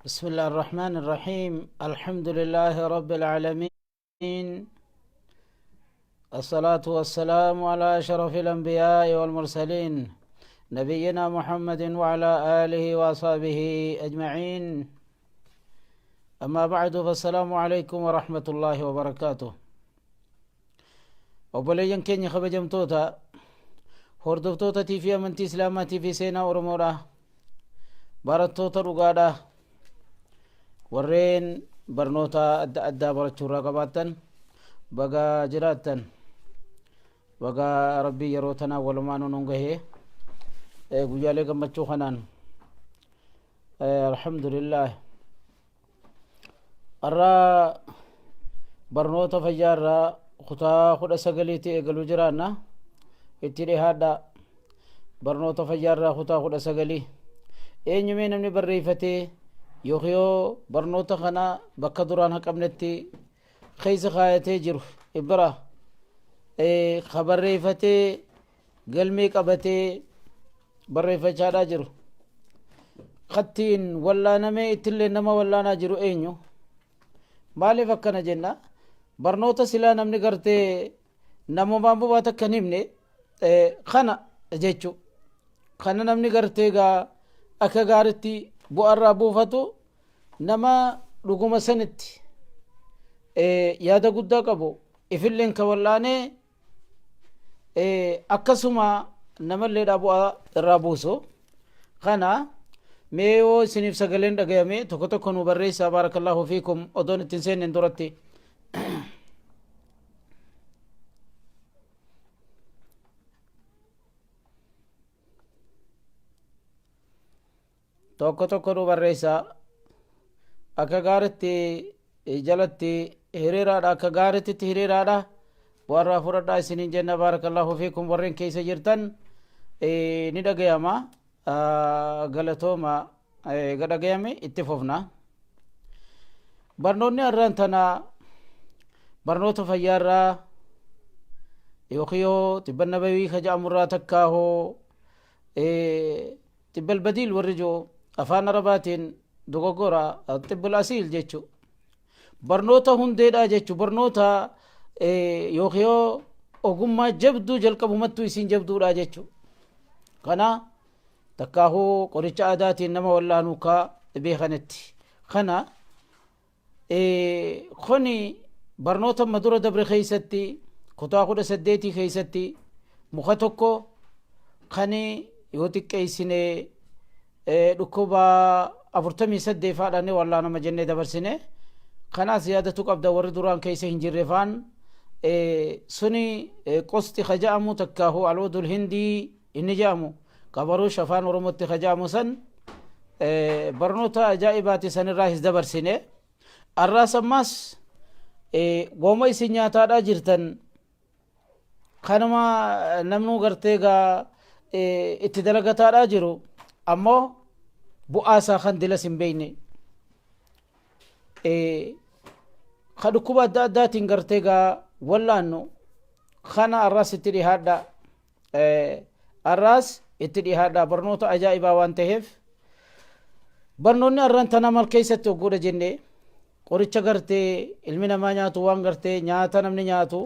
بسم الله الرحمن الرحيم الحمد لله رب العالمين الصلاة والسلام على أشرف الأنبياء والمرسلين نبينا محمد وعلى آله وصحبه أجمعين أما بعد فالسلام عليكم ورحمة الله وبركاته وبلين كين خبجم توتا هردفتوتا في أمنتي إسلاماتي في سينا ورمورا بارتوتا رقادا warreen barnoota adda addaa barachuurraa qabaattan baga jiraattan baga rabbii yeroo tanaa walumaan nun gahee guyyaalee gammachuu kanaan alhamdulillah arraa barnoota fayyaarraa kutaa 19 eegaluu jiraanna itti dhihaadha barnoota fayyaarraa kutaa 19 eenyumee namni barreeffatee yoo barnoota kana bakka duraan haqabnetti keessa kaayatee jiru ibra barreeffatee galmee qabatee barreeffachaadhaa jiru kattiin wallaanamee ittillee nama wallaanaa jiru eenyu maaliif akkana jenna barnoota silaa namni gartee namumaan bobaa takka hin himne kana jechu kana namni gartee gaa akka gaaritti bu'arraa buufatu nama dhuguma sanitti yaada guddaa qabu ifilleen ka wallaanee akkasuma namalleedha bu'aa irraa buusu kana mee yoo isiniif sagaleen dhagayame tokko tokko nu barreessaa baarakallahu fiikum odoon ittiin seenen duratti tokko tokko nu barreessaa akka gaaritti jalatti hiriiraadha akka gaaritti hiriiraadha warra fudhadhaa isiniin jenna baarakallahu fiikum warreen keessa jirtan ni dhagayama galatooma dhagayame itti fufna barnoonni har'aan tana barnoota fayyaarraa yookiin tibba nabawii ka ja'amurraa takkaahoo tibbal badiil warri jiru afaan arabaatiin dogoggora tibbul asiil jechu barnoota hundeedha jechu barnoota yookiin ogummaa jabduu jalqabumattuu isiin jabduudha jechu kana takkaahuu qoricha aadaatiin nama wallaanuu ka beekanetti kana kuni barnoota madura dabre keeysatti kutaa 18 keeysatti muka tokko kani yoo xiqqeeysine dhukkuba 48 faadhane wallaanama jennee dabarsine kanaas yaadatu qabda warri duraan keessa hin jirrefaan suni qosti kaja'amu takkaahu alwadul hindii inni ja'amu qabaruush afaan oromotti kaja'amu san barnoota ajaa'ibaati sanirraa his dabarsine arraas ammaas gooma isin nyaataadhaa jirtan kanuma namnuu gartee gaa itti dalagataadhaa jiru ammoo bu'aasaa kan dilas hin beeyne ka dhukkuba adda addaatiin gartee gaa wallaannu kana arraas itti dhihaadha arraas itti dhihaadha barnoota ajaa'ibaa waan ta'eef barnoonni arran tana mal keessatti ogguudha jenne qoricha gartee ilmi namaa nyaatu waan gartee nyaata namni nyaatu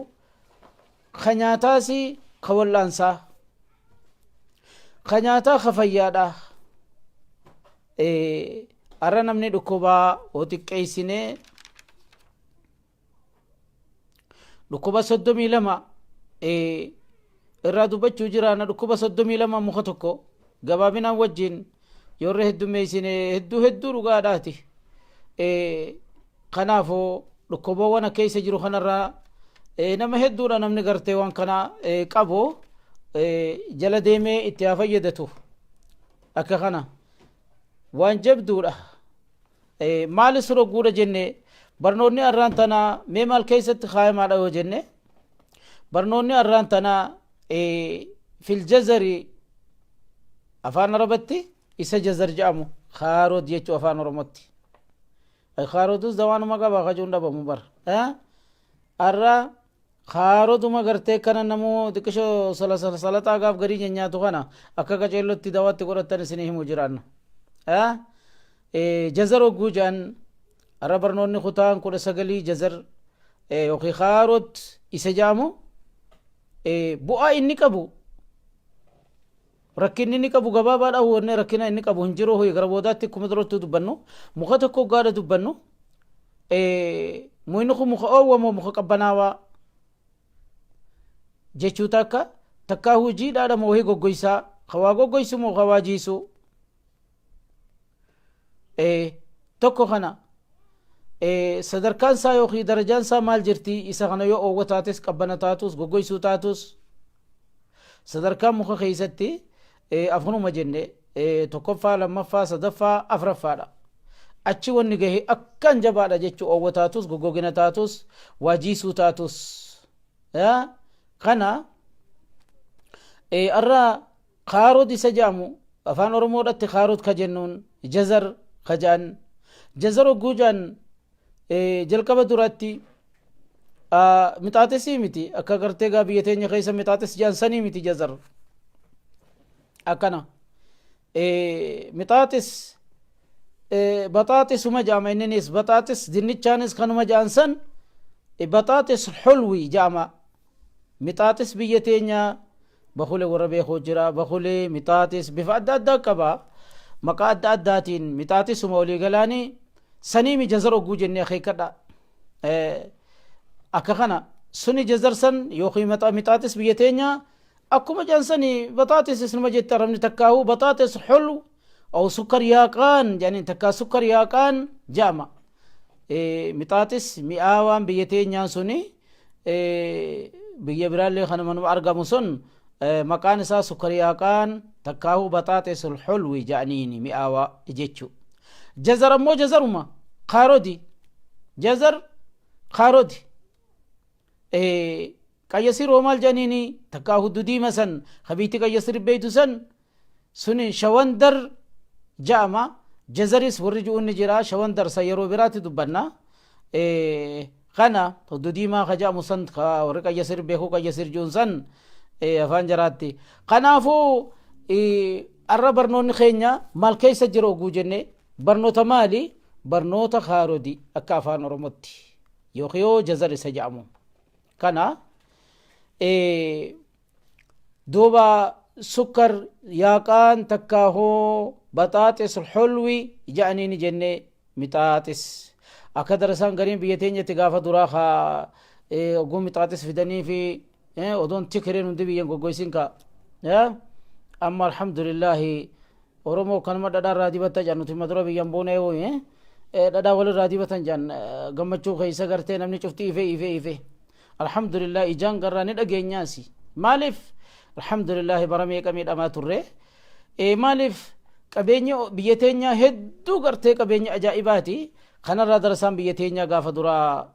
ka nyaataasi ka wallaansaa ka nyaataa ka fayyaadha arra namni dhukkubaa oo xiqqeeysine dhukkuba 32 irraa dubbachuu jiraana dhukkuba 32 muka tokko gabaabinaan wajjin yoorre heddumeeysine hedduu dhugaadhaati kanaafuu dhukkuboowwan keessa jiru kanarraa nama hedduudha namni gartee waan kana qabu jala deemee itti haa fayyadatu akka kana waan jabduudha maalis rogguudha jenne barnoonni arraan tana mee maal keessatti kaayamaadha yoo jenne barnoonni arraan tana fil jazari afaan arabatti isa jazar jedhamu kaarood jechuu afaan oromotti kaaroodus dawaanuma qaba kajuun dhabamu bar arraa kaaroduma gartee kana namoo xiqqisho salaxaa gaaf garii nyaatu kana akka qaceellotti dawaatti godhatan isinii himu jiraanna جزر وجوجان ربرنوني خطان كل سجلي جزر يوكي خاروت إسجامو بؤا إني كبو rakkinni inni qabu gabaabaadha wanne rakkina inni qabu hin jiru hoyi gara boodaatti kuma duratti dubbannu muka tokko gaadha dubbannu muyni kun muka oowwamoo muka qabbanaawaa jechuu takkaa hujiidhaadha moo wahii goggoysaa kawaa goggoysu moo kawaa jiisu tokko kana sadarkaan isaa yookiin darajaan isaa maal jirti isa kana yoo oowwa taates qabbana taatus goggoysuu taatus sadarkaan muka keeysatti afnuma jenne tokkoffaa lammaffaa sadaffaa afraffaadha achi wanni gahe akkan jabaadha jechuu oowwa taatus goggogina taatus waajiisuu taatus kana arra kaarod isa jaamu afaan oromoodhatti kaarod ka jennuun jazar ka jaan jazar hogguu jaan jalqaba duratti mixaaxisii miti akka gartee gaa biyya teenya keessa mixaaxis jaansanii miti jazar akkana mixaaxis baxaaxisuma jaama inninis baxaaxis dinnichaanis kanuma jaansan baxaaxis xulwi jaama mixaaxis biyya teenya bakule warra beekuu jira bakule mixaaxis bifa adda addaa qaba maqaa adda addaatiin mixaaxisuma olii galaanii saniimi jazar hogguu jennee akeekadha akka kana suni jazar san yookiin mixaaxis biyya teenya akkuma jaansanii baxaaxis isnuma jette arabni takkaahu baxaaxis xulw أو سكر ياقان يعني تكا سكر ياقان جامع مطاطس مئاوان بيتين يانسوني بيا برالي خانمان أرقى مسون مكان سا سكر ياقان تكاهو بطاطس الحلو جانيني مئاوا جيتشو جزر مو جزر ما خارودي جزر خارودي كيسير ومال جانيني تكاهو دودي مسن خبيتي كيسير بيتو سن سني شواندر جاما جزريس ورجو النجرا شواندر سيرو براتي دبنا خنا حدودي ما خجا مسند خا ورقا يسير بيخو كا يسير جونسن افان جراتي خنافو الرا برنون خينيا مال كيس جرو جوجني برنوتا مالي برنوتا خارودي اكافان رمتي يوخيو جزر سجامو كنا دوبا سكر ياقان تكاهو بطاطس الحلوي جانيني جنة مطاطس أكدر سان قريب بيتين يتقافة دراخا قوم مطاطس في دني في ودون تكرين وندبي ينقو قويسين كا أما الحمد لله ورمو كان ما دادا رادبتا جانو تي مدرو بي ينبونه هو دادا ولي رادبتا جان قمتشو خيسا قرتين نمني شفتي إفي الحمد لله إجان قراني لأجي ناسي مالف الحمد لله برمي كميد أما تره مالف qabeenya biyya teenya hedduu gartee qabeenya ajaa'ibaati kanarraa darasaan biyya teenya gaafa duraa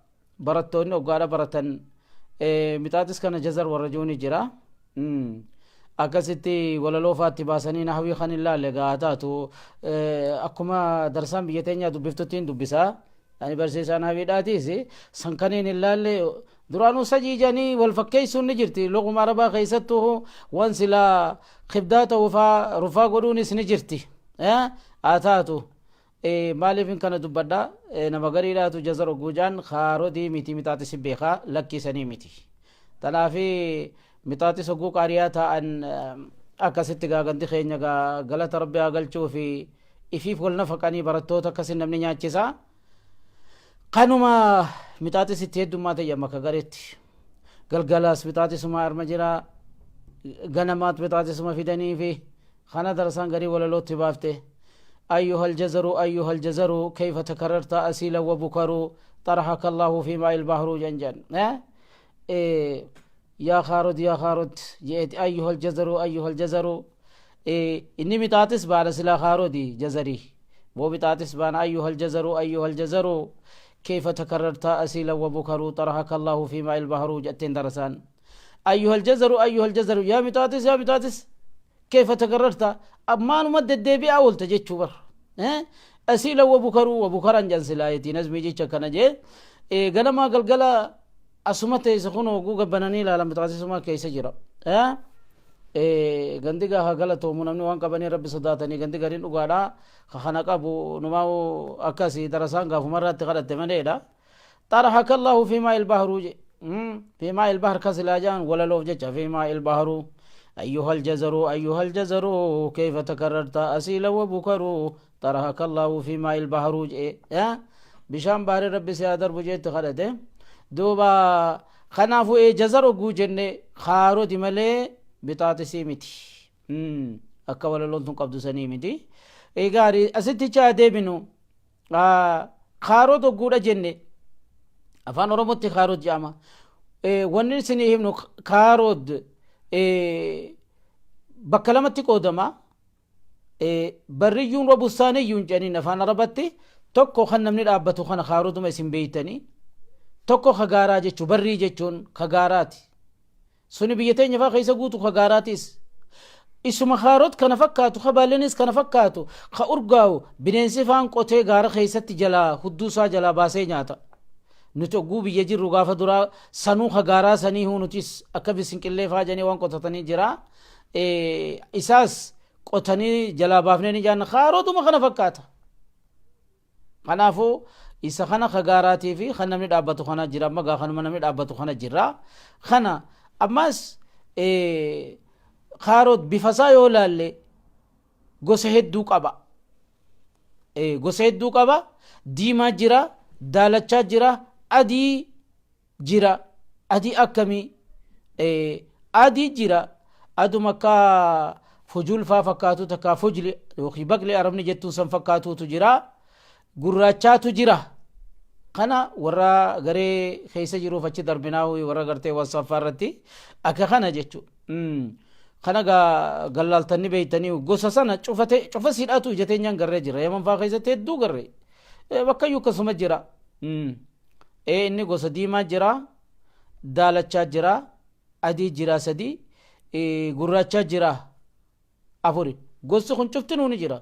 barattoonni oggaadha baratan mixaaxis kana jazar warra jooni jira akkasitti walaloofaatti baasanii nahwii kan ilaalle gaa taatu akkuma darasaan biyya teenya dubbiftuttiin dubbisaa ani barsiisaa nahwiidhaatiis san kaniin ilaalle duraanuu sajiijanii wal fakkeessuun ni jirti luguma arabaa keessattuu waan silaa khibdaata rufaa godhuunis ni jirti ataatu maaliifin kana dubbadha nama gariidhaatu jazar oguujaan khaarodii miti mixaaxisi beekaa lakkisanii miti tanaafi mixaaxis oguu qaariyaa ta'an akkasitti gaaganti keenya galata rabbi haa galchuu fi ifiif wal nafaqanii barattoota akkasin namni nyaachisa kanuma mixaaxisitti heddummaa ta'e amma ka gareetti galgalaas mixaaxisuma arma jira ganamaat mixaaxisuma fidanii fi خنا درسان غري ولا لوت بافته أيها الجزر كيف تكررت أسيلا وبكرو طرحك الله في ماء البحر جنجن يا خارد جئت أيها الجزر إني متاتس بان سلا خارودي جزري वो बितातिस बान अय्युहल जज़रू كيف تكررت أسيلا وبكرو طرحك الله في ماء البحر جتين درسان أيها الجزر يا متاتس كيف تكررت أما نمد الدبي أول تجيت بر أسيلا وبكرا جنس لايتي نزمي جيتش كنا جي قلما قلقلا أسمته يسخونه وقوق بناني لا لم تغسسما كيس جرا gandi gaa galatoomu namni waan qabanii rabbi sodaatanii gandi gariin dhugaadha kana qabu numaa akkasii darasaan gaafumarratti kadhatte maleedha طرحك الله في ماء البحر في ماء البحر كسلاجان ولا لو جج في ماء البحر أيها الجزر أيها الجزر كيف تكررت أسيلا وبكر طرحك الله في ماء البحر بشام بار ربي سيادر بجيت خلده دوبا خنافو جزر وجو جنة خارو دي ملي بتاعت سيمتي akka walaloon tun qabdu sanii miti gaarii asitti chaa deebinu kaaroo dogguudha jenne afaan oromotti kaaroo jedhama wanni isinii himnu kaarood bakka lamatti qoodama barriyyuun wa bustaaniyyuun jedhaniin afaan arabatti tokko kan namni dhaabbatu kana kaarooduma isin beeytanii tokko kagaaraa jechuu barrii jechuun kagaaraati suni biyya teenya faa keessa guutu kagaaraatis isuma kaaroot kana fakkaatu kabaalenis kana fakkaatu ka urgaawu bineensi faan qotee gaara keessatti jalaa hudduusaa jalaa baasee nyaata nuti ogguu biyya jirru gaafa duraa sanuu kagaaraa sanii hunutis akka bisinqillee faa janii waan qotatanii jira isaas qotanii jalaa baafnee ni jaanna kaarootuma kana fakkaata kanaafuu isa kana kagaaraatii fi kan namni dhaabbatu kana jira amma gaa kanuma namni dhaabbatu kana jira kana ammas kaaroot bifasaa yoo laalle gosa hedduu qaba gosa hedduu qaba diimaa jira daalachaa jira adii jira adii akkamii adii jira aduma akka fujul faa fakkaatu takka fujli yookiin baqli arabni jettuun san fakkaatuutu jira gurraachaatu jira kana warra garee keessa jiruuf achi darbinaa warra gartee wasaffaa irratti akka kana jechuudha kana gallaaltanii beeytanii gosa sana cufa siidhaatu ijateenyaan garree jira yaman faa keessatti hedduu garree bakkayyuu akkasuma jira inni gosa diimaa jira daalachaa jira adii jira sadii gurraachaa jira afuri gosti kun cuftinuu ni jira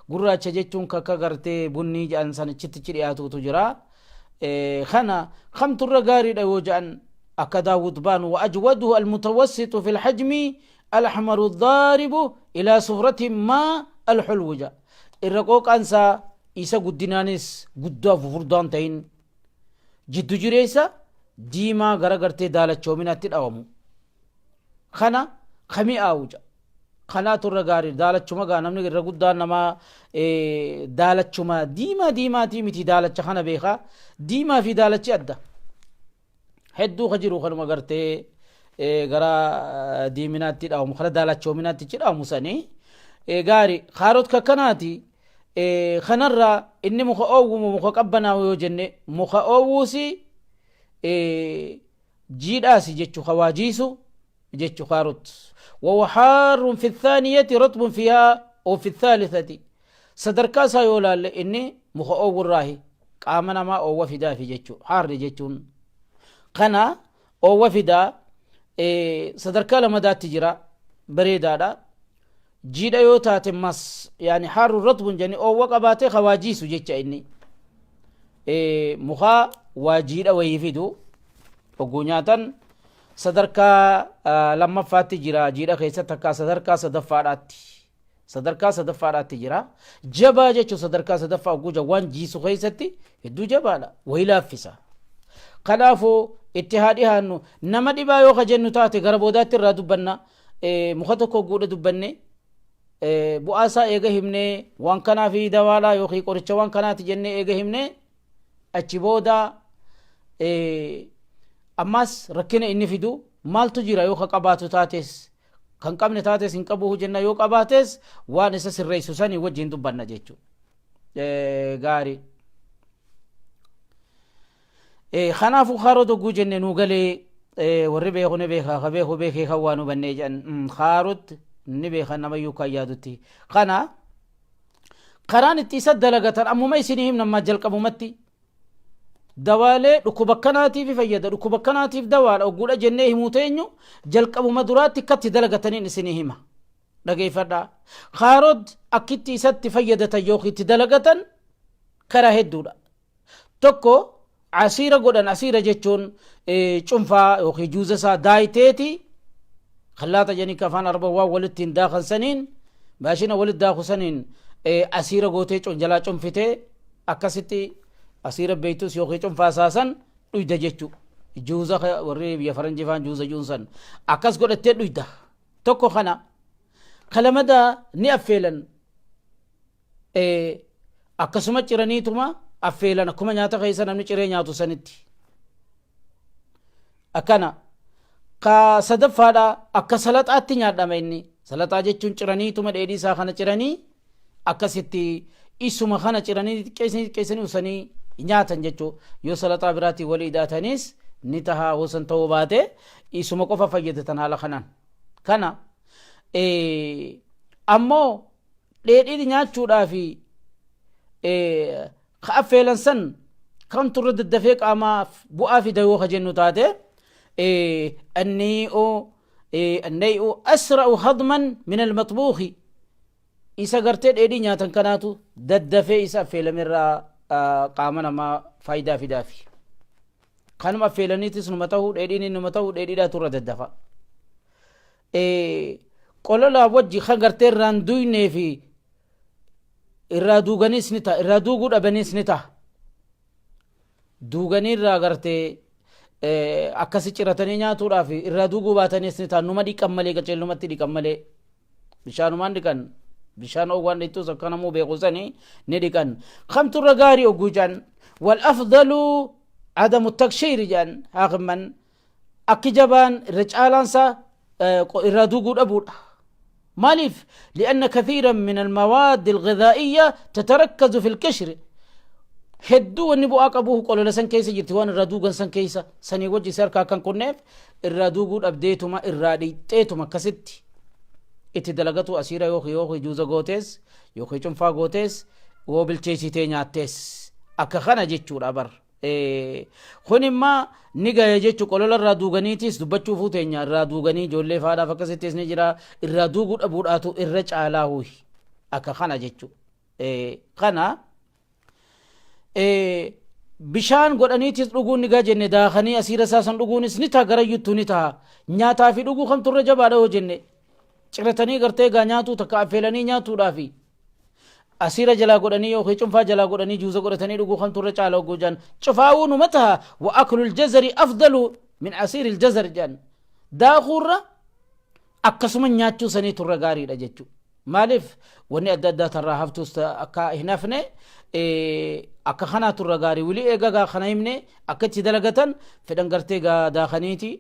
gurraacha jechuun kakka gartee bunnii jedhan sanichitti dhiyaatuutu jira kana kamturra gaariidha yoo jedhan akka daawud baanu wa ajwaduhu almutawassitu fi lxajmi الأحمر الضارب إلى صفرة ما الحلو جاء الرقوق أنسى إيسا قدنانيس قدوا فردان تين جدو جريسا ديما غرغرتي دالة چومنات الأوامو خنا خمي آوجا خنا ترغاري دالة چوما غانم نگر قدان نما دالة چوما ديما تيمتي دالة چخنا بيخا ديما في دالة چي أدى هدو خجرو خنما غرتي gara diiminaatti dhawamu kana daalachoominaatti jedhamu sanii gaari kaaroot kakkanaati kanarraa inni muka oowwumu muka qabbanaawu yoo jenne muka oowwuusi jiidhaasi jechu hawaajiisu jechu kaaroot وهو حار في الثانية رطب فيها أو في الثالثة صدركا سايولا إني مخ أو الراهي قامنا ما أو وفدا في جتشو حار جتشون قنا أو وفدا sadarkaa lamadaatti jira bareedaadha jiidha yoo taate mas yani harru ratbun jeni oowwa qabaate hawaajiisu jecha inni mukaa waa jiidha wayii fidu ogguu nyaatan sadarkaa lammaffaatti jira jiidha keessatti akka sadarkaa sadaffaadhaatti jira jabaa jechuun sadarkaa sadaffaa ogguu jawwaan jiisu keessatti hedduu jabaadha wayii laaffisa kanaafuu itti haannu nama dhibaa yoo kajennu taate gara boodaatti irraa dubbanna muka tokko guudha dubbanne bu'aasaa eega himne waan kanaa fi dawaalaa yookiin qoricha waan kanaati jenne eega himne achi booda ammas rakkina inni fidu maaltu jira yoo ka qabaatu taates kan qabne taates hin qabu jenna yoo qabaates waan isa sirreessu sanii wajjin dubbanna jechuudha gaarii خنافو خارو دغو جنن نوغلي وربي خو نبي خا بي خو بي خي خوانو بني جن خاروت نبي خنا ميو كيادتي خنا قران اتسد لغتن امو ميسنهم نما جلقبو متي دوالي ركوبكناتي في فيد ركوبكناتي في دوال او غودا جنيه موتينو جلقبو مدراتي كت دلغتنين سنيهما دغي فدا خارود اكيتي ست فيدت يوخي تدلغتن كرا هدودا توكو عسيرة قدن عسيرة جتون چنفا يوخي جوزسا دايتيتي خلاطة جاني كفان أربع والتين داخل سنين ماشينا ولد داخل سنين أسيرة قوتي چون جلا چون فتي أكستي أسيرة بيتوس يوخي چون فاساسا دويدا جيچو جوزا وري بيا فرنجي فان جوزا جونسن أكس قد اتت دويدا توكو خنا خلمدا ني أفيلن أكسما چراني توما أفيلن أكما نياتا خيسا نمني چري نياتو سنتي أكنا ka sadaffaadha akka salaxaatti nyaadhama inni salaxaa jechuun ciraniituma dheedhii isaa kana ciranii akkasitti isuma kana ciranii xiqqeessanii usanii nyaatan jechuu yoo salaxaa biraatii walii hidhaatanis ni tahaa hosan ta'uu baate isuma qofa fayyadatan haala kanaan kana ammoo dheedhii nyaachuudhaafi ka affeelan san kan turre daddafee qaamaaf bu'aa fida yoo ka jennu taate النيء أسرع هضما من المطبوخ إسا قرتين إيدي نياتن كاناتو ددفي إسا فيلا مرة قامنا ما فايدة في دافي خانم أفيلانيتس نمتاو إيدي نمتاو إيدي لا ترى ددفا قول لا وجي خنقرتين راندوي نيفي إرادو غنيس نتا إرادو قد أبنيس نتا دوغني را قرتي akkasi ciratanii nyaatuudhaaf irraa duuguu baatanis ni taannuma dhiqan malee qaceellumatti dhiqan malee bishaanumaan dhiqan bishaan oowwan dhittus akkanamuu beekusanii ni dhiqan kamturra gaarii oguu jaan wal afdalu adamu takshiiri jaan haaqiman akki jabaan irra caalaansa irraa duuguu dhabuudha maaliif lianna kathiiran min almawaadi alghidhaa'iyya tatarakkazu fi lkishri hedduu wanni bu'aa qabuuf qolola san keessa jirti waan irraa duugan san keessa sanii wajji sarkaa kan kunneef irraa duuguu dhabdeetuma irraa dhiixxeetuma akkasitti itti dalagatu asiira yookiin juuza gootees yookiin cunfaa gootees woo bilcheessitee nyaattees akka kana jechuudha bar kun immaa ni gahe jechuu qolola irraa duuganiitis dubbachuu fuuteenya irraa duuganii ijoollee faadhaaf akkasittis ni jira irraa duuguu dhabuudhaatu irra caalaa huyi akka kana jechuu kana bishaan godhaniitis dhuguun ni jenne daakanii asiira isaasan dhuguunis ni ta'a garayyuttuu ni ta'a nyaataa fi dhuguu kamtu irra jabaadha yoo jenne ciratanii gartee gaa nyaatuu takka affeelanii nyaatuudhaafi asiira jalaa godhanii yookiin cunfaa jalaa godhanii juuza godhatanii dhuguu kamtu irra caala oguu jaan cufaawuu numa ta'a wa aklul jazari afdalu min asiiri iljazar jaan daakuurra akkasuma nyaachuu sanii turra gaariidha jechuu maaliif wanni adda addaa tarraa haftuus akka hin hafne akka kanaa turra gaarii wili eegaa kana himne akka itti dalagatan fedhan gartee gaa daakaniiti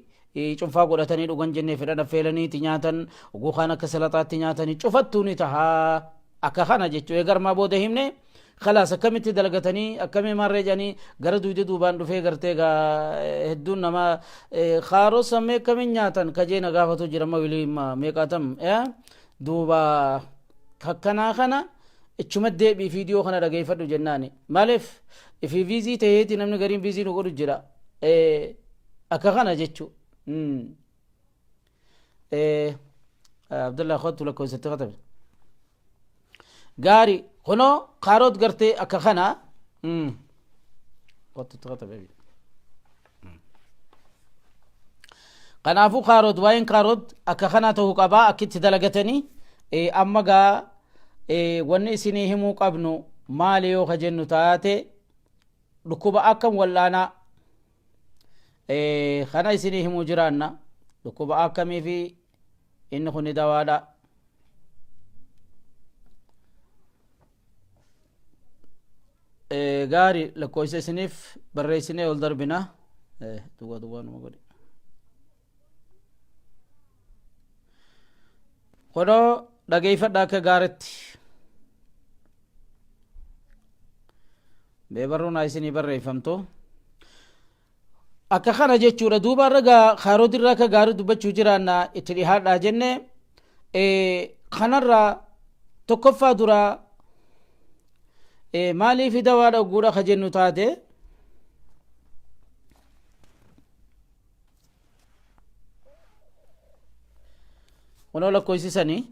cunfaa godhatanii dhugan jennee fedhan affeelaniiti nyaatan oguu kaan akka salaxaatti nyaatanii cufattuu ni tahaa akka kana jechuu eegarmaa booda himne khalaas akkamitti dalagatanii akkamii marree jedhanii gara duude duubaan dhufee gartee gaa hedduun nama kaaroo sammee akkamiin nyaatan kajeena gaafatu jirama wilii meeqaatam duuba kakkanaa kana ichuma deebii fiidiyoo kana dhageeffadhu jennaani maaliif ifi viizii ta'eeti namni gariin viizii nu godhu jira akka kana jechuu abdullah khottu lakkoofsatti katabe gaari kunoo kaaroot gartee akka kana khottutti katabe kanaafuu kaaroot waa'een kaaroot akka kana ta'uu qabaa akkitti dalagatanii amma gaa wanni isinii himuu qabnu maali yoo ka jennu taate dhukkuba akkam wallaanaa kana isinii himuu jiraanna dhukkuba akkamii fi inni kun dawaadha gaari lakkoofsa isiniif barreessinee ol darbina duwwaanuma godhe kunoo dhageeffadha akka gaaritti beebarruun isinii barreeffamtu akka kana jechuudha duuba irra kaarotirraa akka gaarii dubbachuu jiraanna itti dhihaadhaa jenne kanarraa tokkoffaa duraa maaliif dawaadha ogguudha ka jennu taate kunoo lakkoofsisanii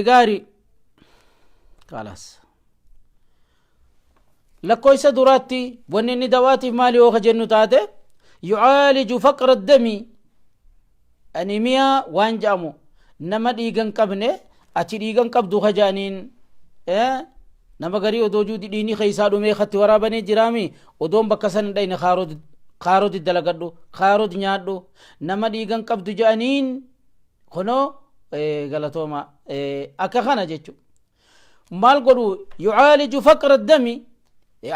gaari kalas lakkoofsa duraatti wanni inni dawaatiif maali yoo ka jennu taate yucaaliju faqra addami animiyaa waan jedhamu nama dhiigan qabne achi dhiigan qabdu hajaaniin nama garii odoo juudi dhiini keeysaa dhumee katti waraabanii jiraami odoon bakka san hin dhayne kaaroti dalagadhu kaaroti nyaadhu nama dhiigan qabdu jaaniin kunoo galatooma akka kana jechu maal godhu yucaaliju faqra dami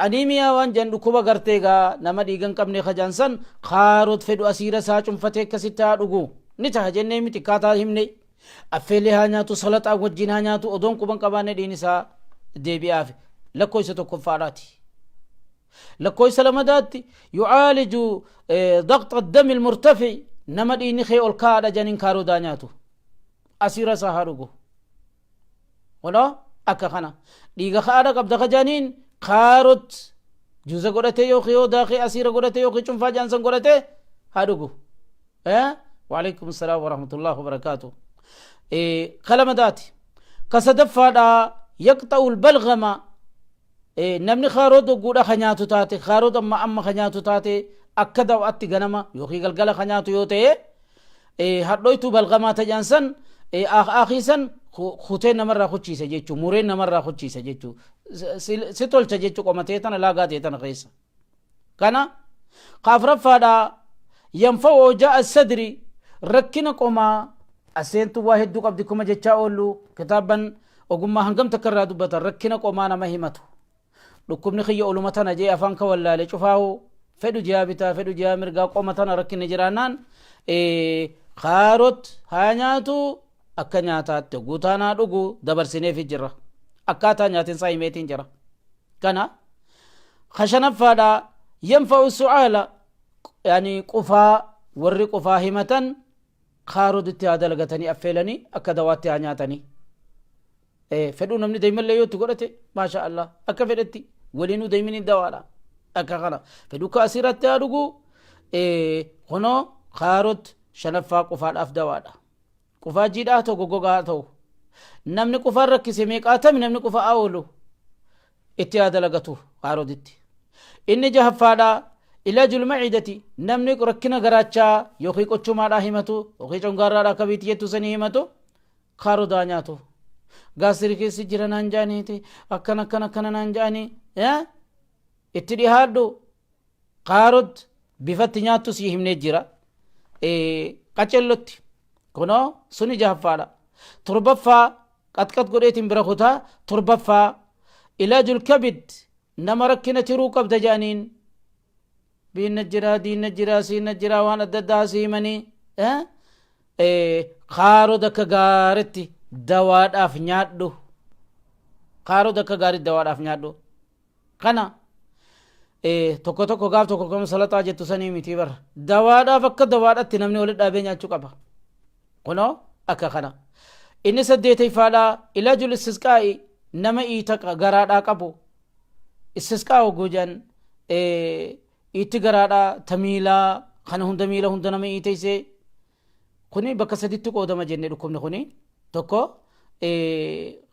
animiyaa waan jan dhukkuba garteegaa nama dhiigan qabne kajaansan kaarot fedhu asiira isaa cunfatee akkasitti haa dhugu ni taha jennee miti kaataa himne affeelee haa nyaatu salaxaa wajjin haa nyaatu odoon quban qabaanne dhiin isaa deebi'aaf lakkoofsa tokkoffaadhaati lakkoofsa lamadaatti yucaaliju daqxa dami ilmurtafi nama dhiini kee ol kaadha janiin kaarodaa nyaatu asiira isaa haa dhugu wala akka kana dhiiga kaadha qabda kajaniin kaarot juuza godhate yooki yoo daakee asiira godhate yooki cunfaa jaansan godhate haa dhugu وعليكم السلام ورحمة الله وبركاته كلمة ذاتي كسدفادا يقطع البلغم نمني خارود غودا خنياتو تاتي خارود اما خنياتو تاتي اكدا واتي غنما يوخي غلغلا خنياتو يوتي هدويتو بلغما تجانسن اخيسن خوتين نمر خوچيسه جيچو مورين نمر خوچيسه جيچو ستول تجيچو قمتيتن لاغاتيتن خيسا كان قافرفادا ينفع وجاء الصدر ركنا قما اسنتو واحد دو قبدي كما جچا اولو كتابا وقما هنگم تكرر دبت ركنا قما نما همتو لكم خي علومتنا جي افانك ولا لچفاو فدو جابتا فدو جامرغا قومتنا ركنا جرانان خاروت هانياتو اكنياتا تغوتانا دغو دبرسني في جرا اكاتا نياتين سايميتين جرا كنا خشنا فادا ينفع السؤال يعني قفا وري قفا همتن خارود اتياد لغتني افلني اكدوات نياتني فدو نمني دايما ليو تقولتي ما شاء الله اكفدتي ولينو دايما دوالا اكغنا فدو كاسيرات ادغو هنو خارود شنفا قفا اف دوالا قفا جيداتو غوغاتو نمني قفا ركسي ميقاتم نمني قفا اولو اتياد لغتو خارودتي اني جهفادا علاج المعدة نمني ركنا غراچا يوخي قچو مادا همتو يوخي چونغارا كبيتيتو سني همتو خاردا نياتو غاسري كيسي جران جانيتي اكنا كنا كنا نانجاني اتدي هادو خارد بفت نياتو سي همني جرا قچلوت كونو سني جهفادا تربفا قد غديتين برخوتا تربفا علاج الكبد نمركنا ترو قبد جانين بين الجرا دين الجرا سين الجرا وانا ددا سيمني خارو دك غارتي دواد اف نيادو خارو دك غاري دواد اف نيادو كنا توكو توكو غاف توكو كم صلاتا جتو سني ميتي بر دواد افك دواد تنمني ولد ابي نياچو قبا كنو اكا كنا ان سديتي فادا علاج الاستسقاء نما ايتك غرادا قبو استسقاء غوجن itti garaadha tamiilaa kana hunda miila hunda nama iiteyse kuni bakka saditti qoodama jenne dhukkubni kuni tokko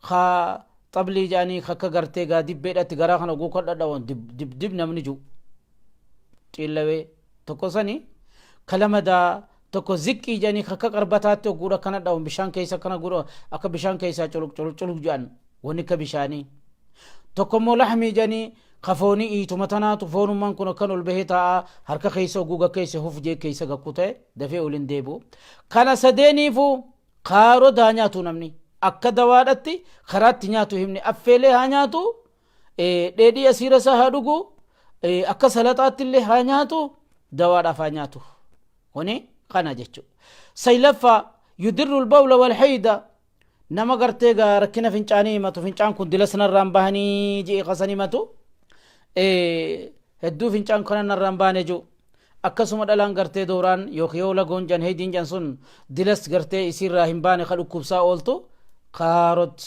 ka xablii jaanii kakka gartee gaa dibbeedhatti garaa kana oguu kadhadhawan dib namni jiru ciillawee tokko sani kalamadaa tokko ziqqii jaanii kakka qarbataatti oguudha kana dhawan bishaan keessa kana guudha akka bishaan keessaa culuk jedhan wani ka bishaanii tokko immoo laxmii jaanii خفوني ايتمتنا تفون من كنا كانوا البهتا هركا خيسا وغوغا كيسا هوف جي كيسا غكوتي دفي اولين ديبو كان سديني فو خارو دانياتو نمني اكا دوادتي خرات نياتو همني افيلي هانياتو ديدي اسيرا سهادوغو اكا سلطات اللي هانياتو دواد افانياتو هوني قانا جيتشو سيلفا يدر البول والحيدة نما غرتيغا ركنا فنچاني ماتو فنچان كون دلسنا رامباني جي قسني ماتو hedduu fincaan kanan narraan baane jiru akkasuma dhalaan gartee dooraan yookiin yoo lagoon jan heediin jan sun dilas gartee isirraa hin baane ka dhukkubsaa ooltu kaarot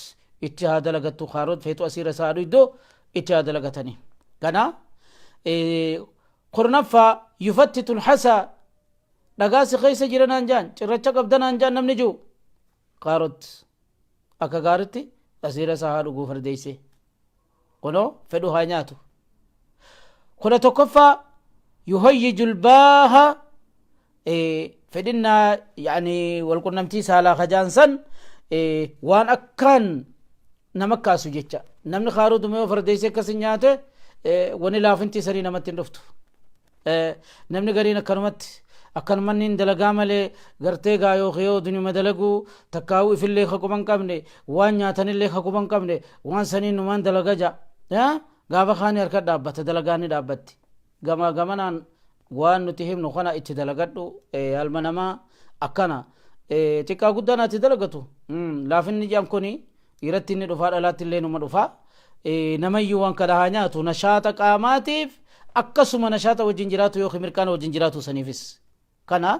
itti haa dalagattu kaarot feetu asiirra saadhu iddoo itti haa dalagatanii kana kurnaffaa yufattitul hasaa dhagaasi keessa jiranaan jaan cirracha qabdanaan jaan namni jiru kaarot akka gaaritti asiirra isaa haa dhuguu fardeeyse kunoo fedhu haa nyaatu كنا تكفى يهيج الباها fedhinna yani wal qunnamtii saalaa kajaansan waan akkaan nama kaasu jecha namni khaaruu dumee fardeessee akkas nyaate wani laafintii sanii namatti hin dhuftu namni gariin akkanumatti akkanumanni dalagaa malee gartee gaayoo khiyoo dunima dalaguu takkaa'uu ifillee haquban qabne waan nyaatanillee haquban qabne waan sanii numaan dalaga ja gaafa kaanii harka dhaabbata dalagaan ni dhaabbatti gamanaan waan nuti himnu kana itti dalagadhu alma namaa akkana xiqqaa guddaan ati dalagatu laafinni jaan kuni irratti inni dhufaa dhalaatti illee numa dhufaa namayyuu waan kana haa nyaatu nashaata qaamaatiif akkasuma nashaata wajjin jiraatu yoo mirqaana wajjin jiraatu saniifis kana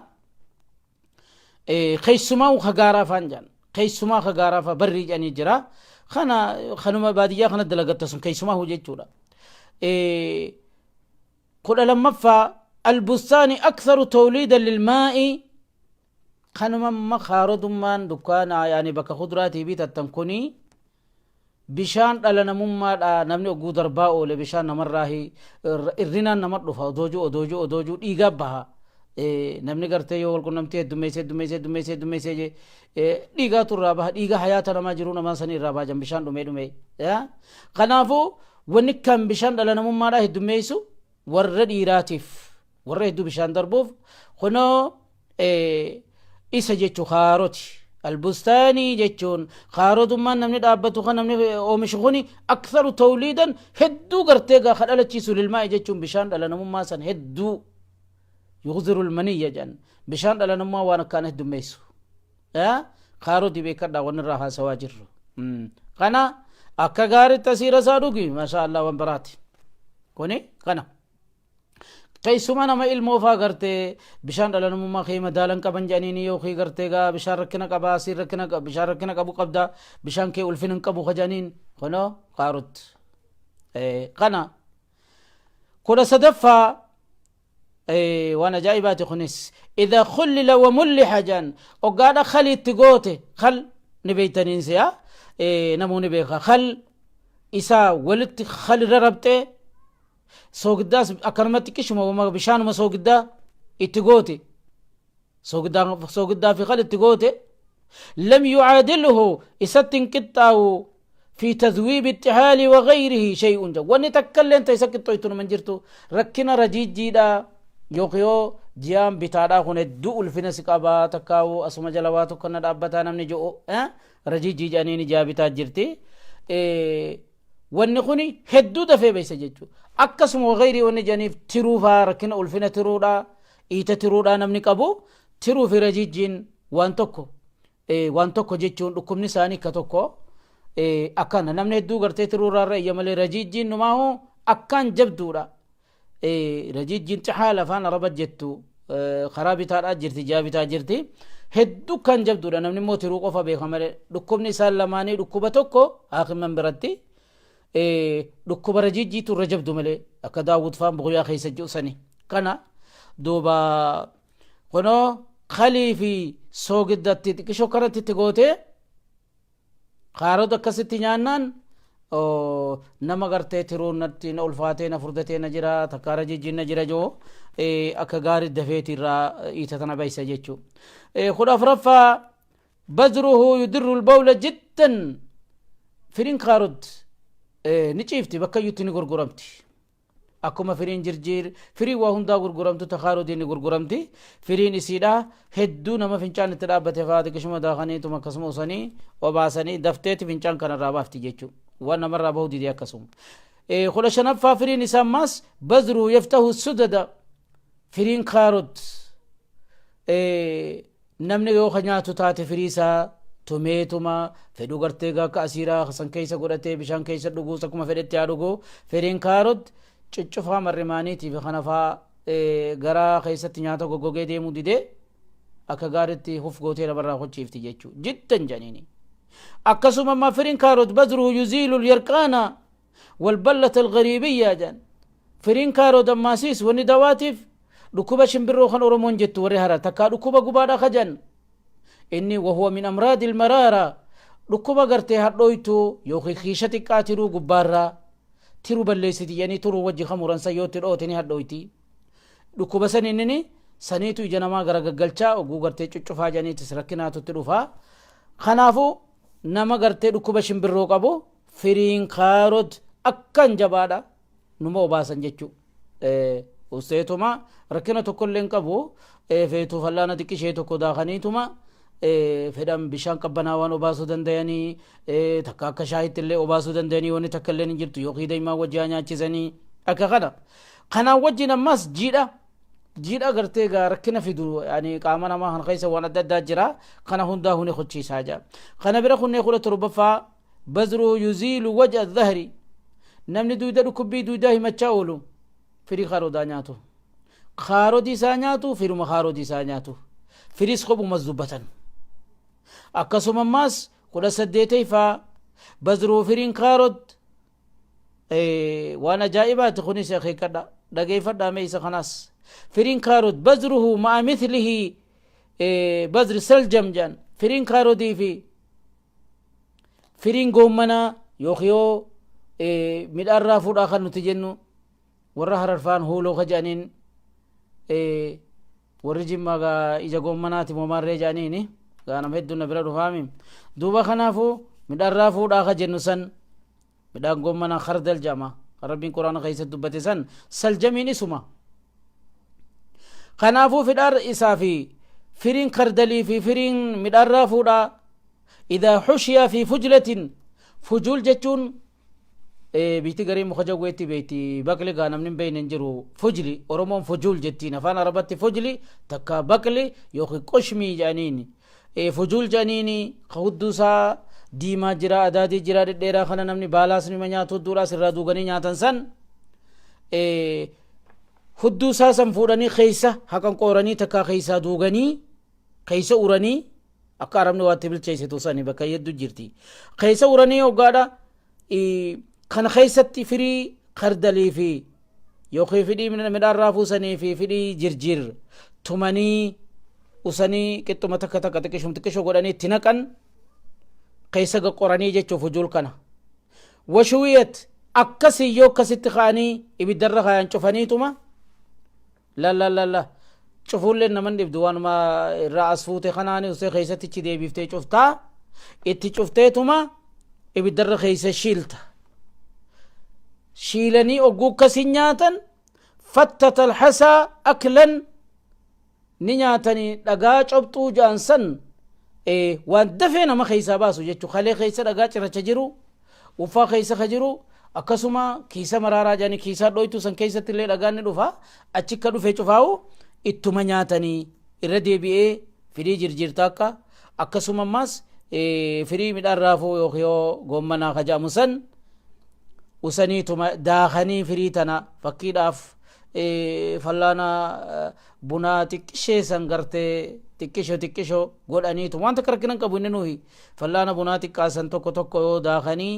keessumaa khagaaraa faan jaan keessumaa khagaaraa fa barrii janii jira kana kanuma baadiyyaa kana dalagatta sun keessumaa hu jechuudha kudha lammaffaa البستان أكثر توليدا للماء خنما ما خاردمان دكانا يعني بك خضراتي بيت التنكوني بشان لنا مما نمني أقول درباء لبشان نمراهي الرنا نمر دفا دوجو إيجابها نمني قرتي يقول كنا متى دميسة إيجا ترابها إيجا حياتنا ما جرونا ما سني رابها جنب بشان دمي يا خنافو ونكم بشان لنا مما راه دميسو ورد إيراتيف وريدو بشان دربوف خنو إسا جيتشو خاروتي البستاني جيتشون خاروتو ما نمني دابتو خنمني ومشغوني أكثر توليدا هدو قرتيغا خلالة تشيسو للماء جيتشون بشان دالا نمو ماسا هدو يغزر المنية جان بشان دالا نمو وانا كان هدو ميسو خاروتي بيكردا ونراها سواجر خنا أكا غاري تسير سادوكي ما شاء الله وانبراتي كوني خنا keessuma nama ilmoofaa gartee bishaan dhala namummaa keema daalan qaban jedhaniini yookiin gartee gaa bishaan rakkina qabaa asii bishaan rakkina qabu qabda bishaan kee ulfina hin qabu jedhaniin kunoo qaarut kana kudha sadaffaa waan ajaa'ibaati kunis idha khullila wa mulliha jaan oggaadha khali itti goote khal ni beeytaniin siya namuu ni beeka khal isaa walitti khal rarabxee soogiddaas akkanumatti qishuma wama bishaanuma soogiddaa itti goote soogiddaa fi khal itti goote lam yucaadilhu isattin qixxaawu fi tadwiibi ittihaali wa gayrihi shay'un ja wanni takkailleen ta isa qixxoytunu man jirtu rakkina rajiijjiidha yookiyoo jiyaan bitaadhaa kun hedduu ulfina si qabaa takkaawu asuma jala waa tokkonna dhaabbataa namni jo'o rajiijjii jedhaniin ijaa bitaa jirti wanni kuni hedduu dafee beeysa jechuudha akkasuma gayrii wanni janiif tiruufaa rakkina ulfina tiruudha iita tiruudha namni qabu tiruu fi rajiijjiin waan tokko jechuun dhukkubni isaanii ka tokko akkana namni hedduu gartee tiruurraa irra iyya malee rajiijjiin numaahu akkaan jabduudha rajiijjiin xixaa lafaan araba jettu karaa bitaadhaa jirti jaa bitaa jirti hedduu kan jabduudha namni immoo tiruu qofa beeka malee dhukkubni isaan lamaanii dhukkuba tokko haakiman biratti dhukkuba rajiijjiitu irra jabdu malee akka daawud faan buquyyaa keessa ji'usani kana duuba kunoo khalii fi soogiddatti xiqqishoo karatti itti goote kaarota akkasitti nyaannaan nama gartee tiruun natti na ulfaatee na furdatee na jira takkaa rajiijjiin na jira joo akka gaarii dafeeti irraa iita tana baysa jechuu kudha afuraffaa bazruhu yudirru lbawla jiddan firiin kaarot ni ciifti bakka iyyutti ni gurguramti akkuma firiin jirjiir firii waa hundaa gurguramtu takaarotiin ni gurguramti firiin isiidha hedduu nama fincaan itti dhaabbate faati qishuma daakaniituma akkasuma usanii obaasanii dafteeti fincaan kanarraa baafti jechuu waan namarraa bahuu didee akkasuma kudha shanaffaa firiin isaa ammaas bazruu yaftahu sudada firiin kaarot namni yoo ka nyaatu taate firii isaa tumeetuma fedhuu gartee gaaka asiiraa san keessa godhatee bishaan keessa dhuguu akkuma fedhetti haa dhuguu firiin kaarot cuccufaa marrimaaniitiif kanafaa garaa keessatti nyaata goggogee deemuu didee akka gaaritti huf gootee namarraa hochiifti jechuu jiddan janiini akkasuma ammaa firiin kaarot bazruhu yuziilu lyarqaana walballata algariibiyyaa jan firiin kaarot ammaasiis wanni dawaatiif dhukkuba shimbirroo kan oromoon jettu warri hara takkaa dhukkuba gubaadha kajan inni wahuwa min amraadi ilmaraara dhukkuba gartee hadhooytu yookiin kiisha xiqqaa tiruu gubbaarraa tiruu balleessiti yani turuu wajji kamuransa yoo tidhootini hadhooyti dhukkuba san innini saniitu ija namaa garagaggalchaa oguu gartee cuccufaa janiitis rakkinaatutti dhufaa kanaafu nama gartee dhukkuba shimbirroo qabu firiin kaarot akkan jabaadha numa obaasan jechuu usteetuma rakkina tokkollee hin qabu feetuu fallaana xiqqishee tokko daakaniituma fedhan bishaan qabbanaawaan obaasuu dandayanii takka akka shaahitti illee obaasuu dandayanii wanni takka illee hin jirtu yookiin daa'imaa wajjaa nyaachisanii akka kanaan wajjin ammas jiidha gartee gaa rakkina fidu yani qaama namaa kan keessa waan adda addaa jira kana hundaa hune qochiisaa jira kana bira kunnee 17ffaa bazru yuziilu waj'a dhahri namni duuda dhukubbii duudaa himachaa oolu firii kaarodaa nyaatu kaarodii isaa nyaatu firuma kaarodii isaa nyaatu firis qobumas dubbatan akkasuma ammas 18ffaa bazru firiin kaarod waan ajaa'ibaati kunis akeekadha dhageeffadhaa mee isa kanaas فرين كارود بذره مع مثله بذر سلجم جان فرين كارودي في فرين قومنا يوخيو من الرافود آخر نتجنو ورها رفان هولو خجانين ورجم ماغا إجا قومناتي ممار رجانيني كانا مهدو نبرا رفامي دوبا خنافو من الرافود آخر جنو سن من قومنا خردل جاما ربين قرآن خيسة دبتي سن سلجمين اسما خنافو في الأرض إسافي فرين كردلي في فرين مدارا فودا إذا حشي في فجلة فجول جتون بيتي غري مخجويتي بيتي بكلي غانا من بين نجرو فجلي أورمون فجول جتينا فانا ربطي فجلي تكا بكلي يوخي قشمي جانيني فجول جانيني خودوسا ديما جرا أدادي جرا ديرا خانا نمني بالاس نمانياتو دورا سرا دوغاني نياتن سن هدو ساسم فوراني خيسة حقا قوراني تكا خيسة دوغاني خيسة أوراني أكارم نواتي بالچيسة توساني بكا يدو جرتي خيسة أوراني وقادا خان خيسة فري خردلي في يوخي فري من المدار رافو سني في فري جرجر تماني وسني كتو متكا تكا تكشم تكشو قراني تنكن خيسة قوراني جيچو فجول كنا وشويت أكسي يو كسي تخاني إبدر خيان چفاني تما لا لا لا لا شوفوا لنا من يبدوان ما الرأس فوتي خناني وسي خيسة تشدي بيفتي شفتا اتي شفتيتما يبدر خيسة شيلتا شيلني أقوك سنياتا فتت الحسا أكلا نياتني لقاج أبطو جانسن وان دفعنا ما خيسة باسو جيتو خلي خيسة لقاج رچجرو وفا خيسة خجرو akkasuma kiisa maraaraa jani kiisa dhoytu san keessatti illee dhagaanni dhufa achikka dhufee cufaawu ittuma nyaatanii irra deebi'ee firii jirjirta akkasuma ammas firii midhaan raafuu yookiin goommanaa kajaamu san usaniituma daakanii firii tana fakkiidhaaf fallaana bunaa xiqqishee san gartee xiqqisho godhaniitu wanta rakkinan qabu inni nuyi fallaana bunaa xiqqaasan tokko yoo daakanii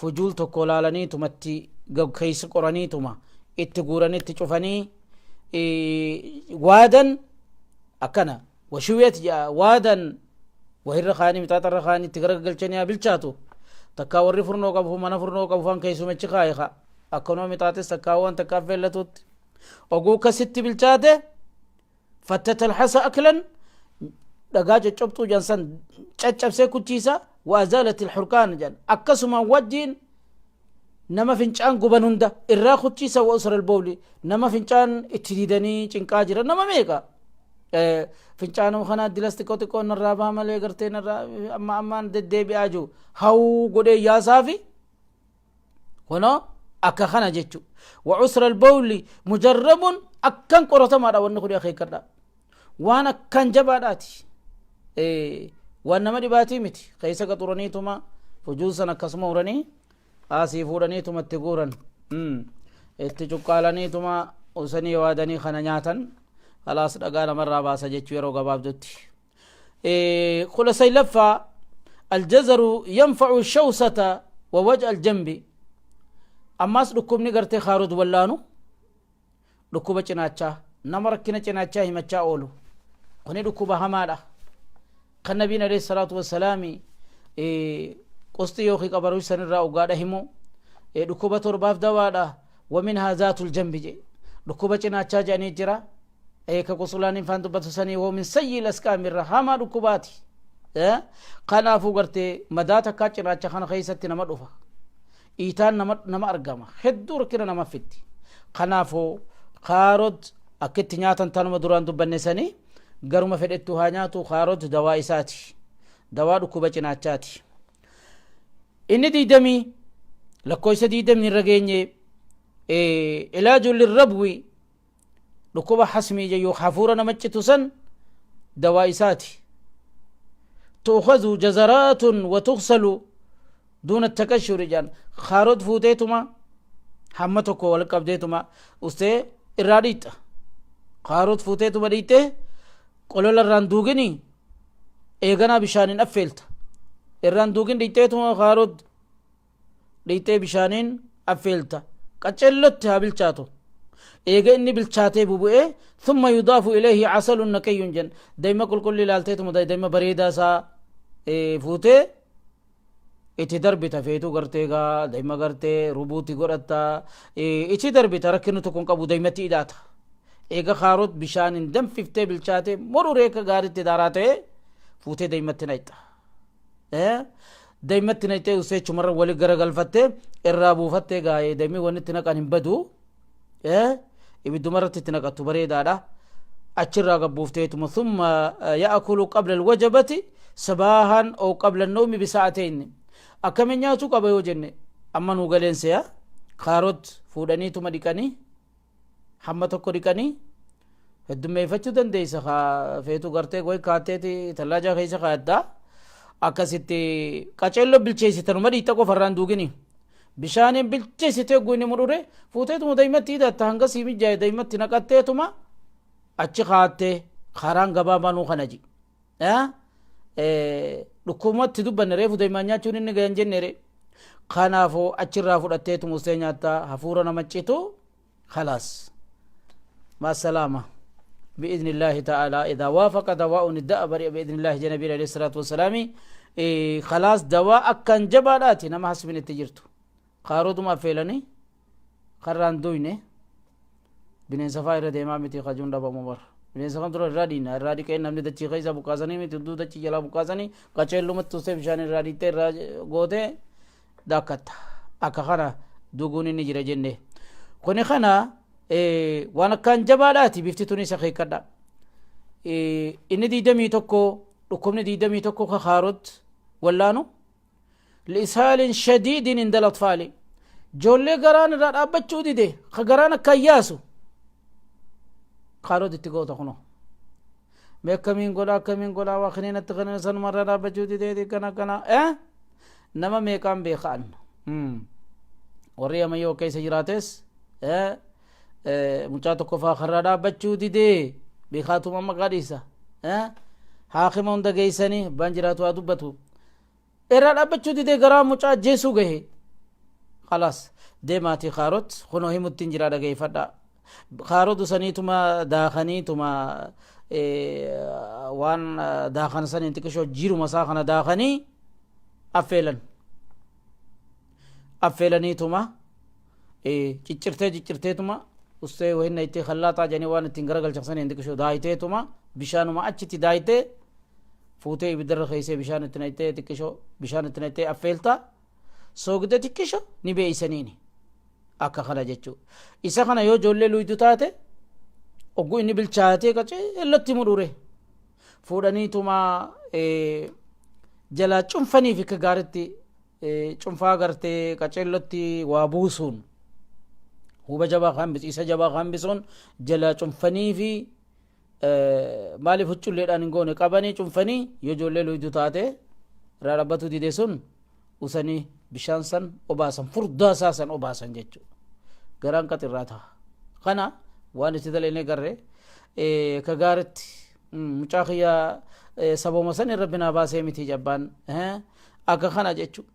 فجول تكو لالاني تمتي خيس قراني تما اتقوراني تشوفاني وادن أكنا وشويت وادن وهي رخاني متات الرخاني تقرق الجنيا بالشاتو تكاوري فرنو قبو منا فرنو قبو فان كيسو متشخايخا أكنو متاتس تكاوان تكافل لتوت أقوك ست بالشاتة فتت الحسا أكلا دقاجة چبتو جانسان چچب سيكو چيسا وازالت الحركان جان اكسما وجين نما فنچان غبنوندا الرا خچيسا واسر البولي نما فنچان اتديدني چنقاجر نما ميقا فنچان خنا دلستكو تكو نرابا ملي غرتي نرا اما ددي بياجو هاو غدي يا صافي هنا اكا خنا جچو وعسر البولي مجرب اكن قرتما دا ون خدي اخي كدا وانا كان جباداتي وانما دباتي متي خيسا قطرانيتما فجوسا كسما وراني آسي فورانيتما تقوران اتجوكالانيتما وسني وادني خنانياتن خلاص دقانا مرة باسا جيتشو يرو قباب دوتي خلصي لفا الجزر ينفع الشوسة ووجع الجنب أماس لكم نقرتي خارود ولانو لكوبة چناچا نمركنا چناچا همچا أولو خني لكوبة همالا كان نبينا عليه الصلاة والسلام قصتي يوخي قبروش سن الرأو قادة همو لكوبة ترباف دوادا ومنها ذات الجنب جي لكوبة چناچا جاني جرا eeka qusulaan infaan dubbatu sanii hoo min sayyi laskaamirra hamaa dhukkubaati kanaafuu gartee madaa takkaa cinaacha kana keessatti nama dhufa iitaan nama argama hedduu rakkina nama fitti kanaafuu kaarot akkitti nyaatan tanuma duraan dubbanne sanii garuma fedhettu haa nyaatu kaarot dawaa isaati dawaa dhukkuba cinaachaati inni diidamii lakkoofsa diidamni irra geenye ilaaju lirrabwi dhukkuba hasmii jechuu hafuura namachitu san dawaa isaati tu'khadhu jazaraatun wa tughsalu duuna takashshuri jaan kaarot fuuteetuma hamma tokko wal qabdeetuma ustee irraa dhiixa kaarot fuuteetuma dhiixe qolola irraan duugini eeganaa bishaaniin affeelta irraan duugin dhiixeetuma kaarot dhiixee bishaaniin affeelta qacellotti haa bilchaatu eega inni bilchaatee bubu'ee thumma yudaafu ilayhi casalun naqayyun jen dayma qulqulli ilaalteetuma dayma bareedaa isaa fuutee itti darbita feetuu gartee gaa dayma gartee rubuuti godhatta itti darbita rakkinu tokkon qabu daymatti hidhaata eega kaarot bishaaniin danfiftee bilchaatee moruree ka gaaritti daaraa ta'e fuutee daymatti nayxa daymatti nayxee usee chumarra wali garagalfattee irraa buufattee gaayee daymi wanitti naqan hin badu ibiddumarratti itti naqattu bareedaadha achirraa gabbuufteetuma thumma ya'kulu qabla alwajabati sabaahan oo qabla annawmi bisa'atayn akkamiin nyaatuu qaba yoo jenne amma nuu galeenseya kaarot fuudhaniituma dhiqanii hamma tokko dhiqanii heddummeeffachuu dandeeysa feetu gartee goy kaatteeti tallaajaa keessa kaayaddaa akkasitti qaceello bilcheessitanuma dhiixa qofarraan duugini bishaaniin bilcheessitee guyni mudhure fuuteetuma daymatti hidhatta hanga sii mijaa'e daymatti naqatteetuma achi kaattee karaan gabaabanuu kana ji dhukkubumatti dubbanne reefu daymaan nyaachuun inni gayan jennere kanaafuu achirraa fudhatteetuma ustee nyaattaa hafuura namachitu khalaas maasalaama بإذن الله تعالى إذا وافق دواء الداء بريء بإذن الله جنبي عليه الصلاة والسلام خلاص دواء أكن جبالاتي نما حسبين التجرتو قارود ما فيلني قران دوينه بنين سفاير ديما متي خجون دبا مبر بنين سفان ترى رادينا رادي كأن نمني دتشي خيزا بكازني متي دو دتشي جلا بكازني كأشيلو مت توسف جاني رادي تر غوته داكت أكخنا دوغوني نجرا جنة كوني خنا وانا كان جبالاتي بيفتتوني سخي كدا إني دي دمي توكو لكم دي دمي توكو كخارط ولانو لإسهال شديد عند الأطفال جولي قران راد أبتشو دي دي خقران كياسو خارط اتقو تخنو ميكمين قولا واخنين اتغنين سن مرة راد أبتشو دي كنا نما ميكام بيخان وريا ميو كيس جراتس mucaa tokko faa karraa dhaabbachuu didee beekaatuma maqaa dhiisa haakima hunda geeysanii abbaan jiraatu haa dubbatu irraa dhaabbachuu didee garaa mucaa ajjeesuu gahe khalaas deemaatii kaarot kunoo himuttiin jiraa dhageeffadha kaarot saniituma daakaniituma waan daakan saniin xiqqishoo jiruma isaa kana daakanii affeelaniituma ciccirteetuma ustee wahinna itti khallaaxaa janii waan ittiin garagalchaqsan hin xiqqishoo daayiteetuma bishaanuma achitti daayitee fuutee ibiddarra keeysee bishaan itti naytee xiqqishoo bishaan itti naytee affeelta soogdee xiqqisho ni beeysaniini akka kana jechuu isa kana yoo ijoollee luydu taate ogguu inni bilchaatee qaceellotti mudhure fuudhaniituma jalaa cunfaniif akka gaaritti cunfaa gartee qaceellotti waa buusuun huba jabaa hambis isa jabaa hambisuun jalaa cunfanii fi maaliif hucculleedhaan hin goone qabanii cunfanii yoo ijoollee luydu taate irraa dhabbatu dide sun usanii bishaan san obaasan furdaa isaa san obaasan jechuudha garaan qaxirraa ta'a kana waan itti dalee garre ka gaaritti mucaa kiyyaa saboma san rabbinaa baasee miti jabbaan akka kana jechuudha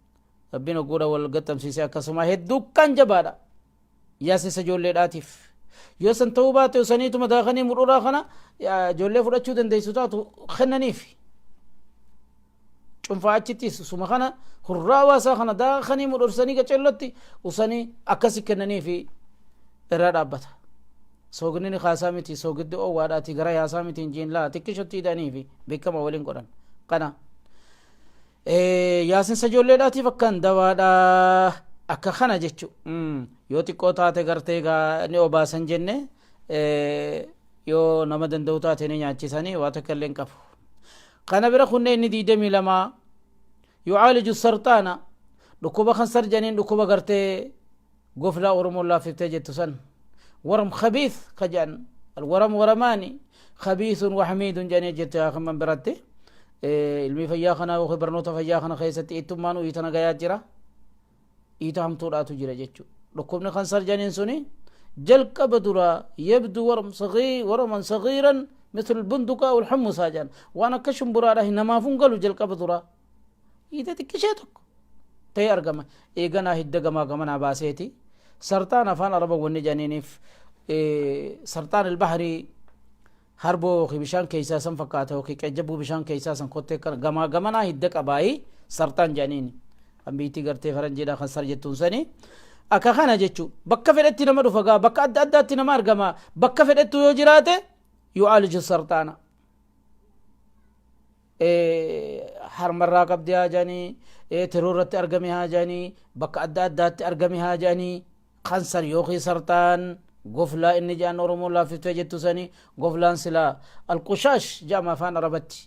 rabbiin ogguudha wal gattamsiisee akkasuma hedduu kan jabaadha yaasisa ijoolleedhaatiif yoo san ta'uu baate usaniituma daakanii mudhuraa kana ijoollee fudhachuu dandeessu taatu kennaniif cunfaa achittis suma kana hurraa waasaa kana daakanii mudhursanii qaceellotti usanii akkasi kennaniif irraa dhaabbata soogni khaasaa miti soogiddi owaadhaati gara yaasaa miti injiin laa xiqqishotti hidhanii fi beekama waliin godhan kana yaasinsa ijoolleedhaatiif akkan dawaadha akka kana jechu yoo xiqqoo taate gartee gaa ni obaasan jenne yoo nama danda'u taate ni nyaachisanii waa takka illee hin qabu kana bira kunne inni 22 yu'aaliju sarxaana dhukkuba kansar janiin dhukkuba gartee goflaa oromoon laaffiftee jettu san ورم خبيث خجان الورم ورماني خبيث وحميد جاني جت يا خمن برتي المي فياخنا وخبرنوت فياخنا خيست ايتمانو ايتنا غيا جرا ايتهم توراتو جرا جچو لكم خنصر جانين سوني جلق بدرا يبدو ورما صغيرا مثل البندقة والحمص هاجان وانا كشم براده نما فنقلو جلق بدرا ايتا تكشيتك تي ارغم ايغنا هدغما غمنا باسيتي سرطان افان عرب ونجانينف سرطان البحري هربو خبشان كيساسا فكاته وكي كجبو بشان كيساسا خوتي كر غما غمنا هدك اباي سرطان جانين امبيتي غرتي فرنجيدا خسر جتون سني اكا خانا جچو بكا فدتي نما دفغا بكا اداتي نما ارغما بكا فدتو يو جراته يعالج السرطان هر مرة قبدي هاجاني ترورت ارغمي هاجاني بكا اداتي ارغمي هاجاني خنصر يوخي سرطان غفلا إني جان نورمو لا في توجد سني غفلان سلا القشاش جاما فان ربتي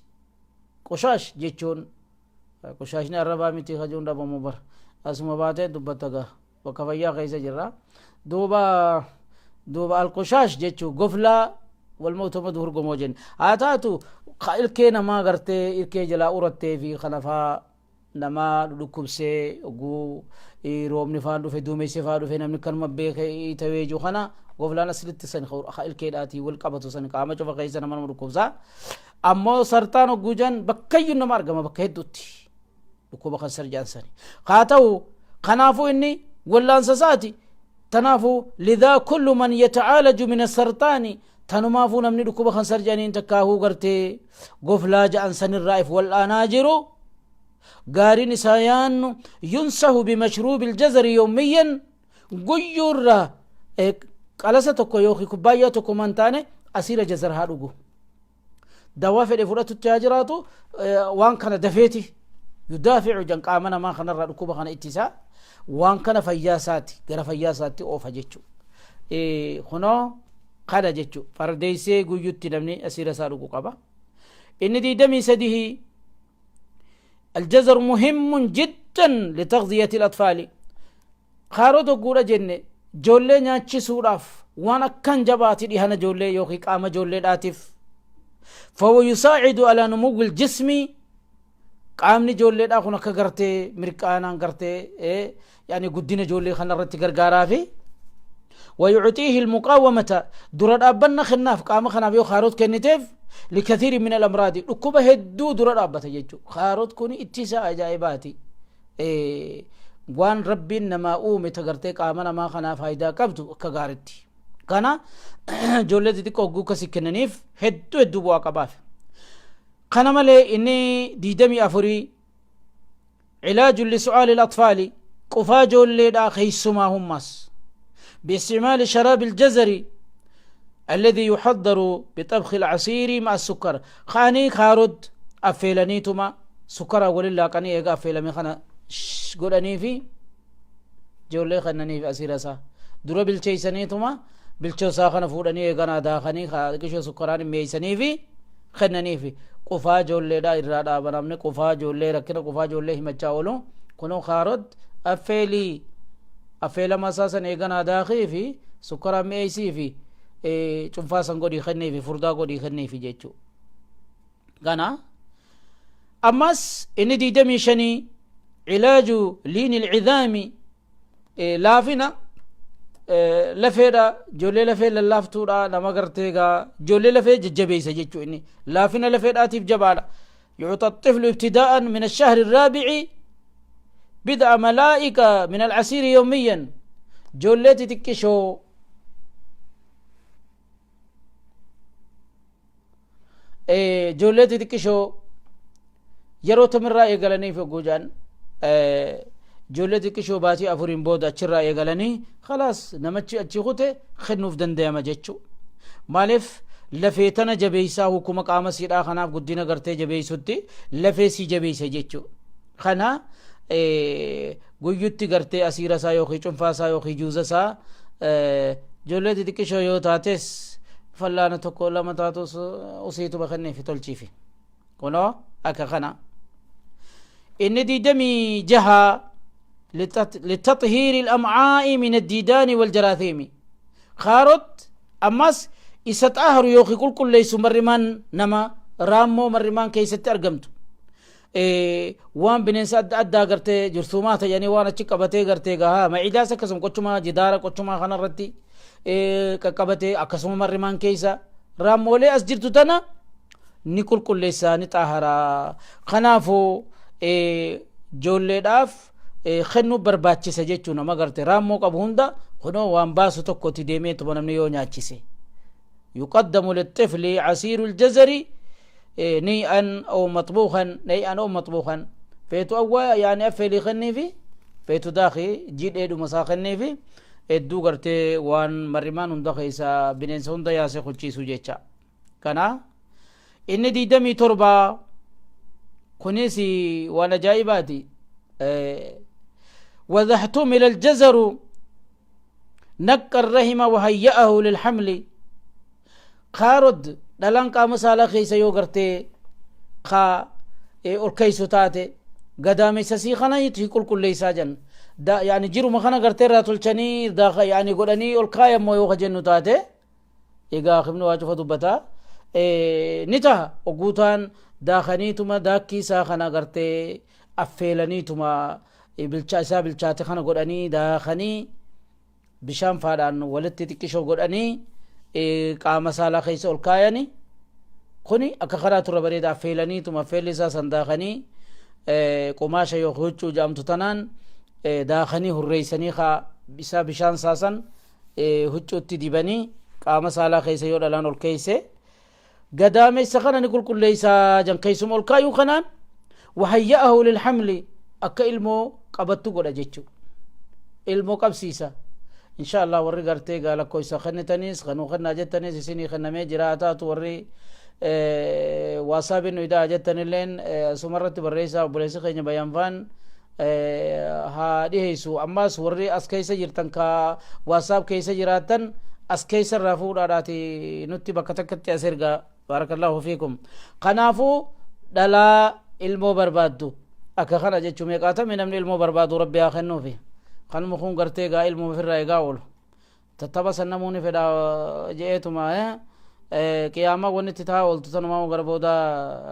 قشاش جيتشون قشاش نربا متي خجون دبا مبر اسمه باته دبتغا وكفيا غيس جرا دوبا القشاش جيتشو غفلا والموت مدهور غموجن اتاتو خائل كينا ما غرتي إركي جلا اورتي في خلفا نما دكوبسي غو رومني فاندو في دومي سفادو في نمني كلمة بيخي يتويجو خنا غفلانا سلت سن خور خائل كيداتي والقبطو سن قامة جوفا غيسا نمان مركوبسا أمو سرطانو غوجان بكيو نمار غما بكي دوتي لكوبا خسر جانساني خاتو خنافو إني واللانساساتي تنافو لذا كل من يتعالج من السرطان تنمافو نمني لكوبا خسر جانين تكاهو غرتي غفلا جانسان الرائف والآناجرو غارين سايان ينصح بمشروب الجزر يوميا غيور قلسة تكو يوخي كبايا تكو منتاني أسير جزر هادوغو دوافع لفرات التاجراتو وان كان دفيتي يدافع جنق آمنا ما خنا رادوكو خنا اتساء وان كان فياساتي غير فياساتي او فجيچو خنو قادا جيچو فرديسي غيوتي نمني أسير سادوغو قبا إن دي دمي سديه الجزر مهم جدا لتغذية الأطفال خارودو غورا جنة جولي نياتشي سوراف وانا كان جباتي ديهانا جولي يوخي قام جولي داتف فهو يساعد على نمو الجسم قامني جولي داخونا كغرتي مركانا غرتي يعني قدين جولي خانا رتي غرغارا في ويعطيه المقاومة درد أبنا خناف قام خنا بيو خاروت كنتيف لكثير من الأمراض ركوبة هدو درد أبتا يجو خاروت كوني اتساء جائباتي وان ربي نما اومي تغرتي قامنا ما خنا فايدا قبتو كغارتي كانا جولتي تكو غوكا سكننيف هدو بوا قباف كانا مالي إني ديدمي أفوري علاج لسؤال الأطفال قفا جولي دا خيسما همس باستعمال شراب الجزر الذي يحضر بطبخ العصير مع السكر خاني خارد أفيلانيتما سكر ولله كاني إيغا أفيلامي خانا قولاني في جولي خانني في أسيرسا درو بالچيسانيتما بالچوسا خانا فوداني إيغا نادا خاني كشو سكراني ميساني في خانني في قفا جولي دا إرادا بنامني قفا جولي ركنا قفا جولي همچاولو كنو خارد أفيلا مساسا إيغا نادا في سكرا ميسي في cunfaasan godhii kennee fi furdaa godhii kennee fi jechuu gana ammas inni 25 cilaaju liin ilcidaami laafina lafeedha ijoollee lafee lallaaftuudha nama garteegaa ijoollee lafee jajjabeeysa jechuu inni laafina lafeedhaatiif jabaadha يعطى الطفل ابتداء من الشهر الرابع بضع ملائكة من العصير يوميا جولتي تكشو جولتي تكشو يرو تمرا يغلني في غوجان جولتي تكشو باتي افورين بودا تشرا يغلني خلاص نمچي اچي خوته خنوف دنديما جچو مالف لفيتنا جبيسا حكومة قام سيدا خناف قدنا قرتي جبيسوتي لفيسي جبيسا جيتشو خنا guyyutti gartee asiira isaa yookiin cunfaa isaa yookiin juuza isaa ijoollee xixiqqishoo yoo taates fallaana tokko lama taatus usiituma kenneef tolchiifi kunoo akka kana inni diidamii jaha لتطهير الأمعاء من الديدان والجراثيم خارط أماس إستطهر يوخي كل ليس مرمان نما رامو مرمان كيست أرقمتو waan bineensa adda addaa gartee jirtuumaa ta'anii waan achi qabatee gartee gahaa maciidaas akkasuma qochuma jidaara qochuma kanarratti qaqqabatee akkasuma marrimaan keessa raammoolee as jirtu tana ni qulqulleessaa ni xaaharaa kanaafuu ijoolleedhaaf kennuu barbaachisa jechuun nama gartee raammoo qabu hunda kunoo waan baasu tokkotti deemeetuma namni yoo nyaachise yuqaddamu lixifli casiiru ljazari نيئا أو مطبوخا نيئا أو مطبوخا فيتو أول يعني أفلي خني في فيتو داخي جيد إيدو مساخني في إدو قرتي وان مرمان داخي سا بننسون دا ياسي خلچي سوجيچا كنا إن دي دمي تربا كنيسي وانا جايباتي وإذا احتمل الجزر نك الرحم وهيئه للحمل خارد dhalaan qaama saalaa keessa yoo gartee kaa olkeessu taate gadaamessasii kana itti qulqulleessaa jan yaani jiruma kana gartee irraa tolchanii yaani godhanii ol kaayammoo yoo jennu taate egaa himni waa cufa dubbataa ni taha oguutaan daakaniituma daakkii isaa kana gartee affeelaniituma isaa bilchaate kana godhanii daakanii bishaan faadhaan walitti xiqqishoo godhanii qaama saalaa keessa ol kaayani kuni akka karaa turre bareeda affeelaniituma affeelli isaa san daakanii qumaasha yoo huccuu jaamtu tanaan daakanii hurreeysanii kaa isaa bishaan saasan huccuutti dibanii qaama saalaa keessa yoo dhalaan ol keeyse gadaamessa kana ni qulqulleeysaa jan keeysuma ol kaayuu kanaan wahayya'ahu lilhamli akka ilmoo qabattu godha jechuu ilmoo qabsiisa إن شاء الله وري قرتي قال كويس خدنا تنيس خنو خدنا جتني سيني خدنا مي جراتات وري واساب إنه إذا جتني لين سمرت بريسا وبريسا خيني بيان فان هذه سو أما سوري أسكيس جرتن كا واساب كيس جراتن أسكيس الرافور راتي نتي بكتك تأثير بارك الله فيكم قنافو دلا علمو بربادو أكخنا جتشو ميقاتا من أمن علمو بربادو ربي آخنو فيه kan mukun gartee gaa ilmu firra egaa oolu tattaba sannamuuni fedha je'eetuma qiyaama wanitti taa ooltu tanumaa gara booda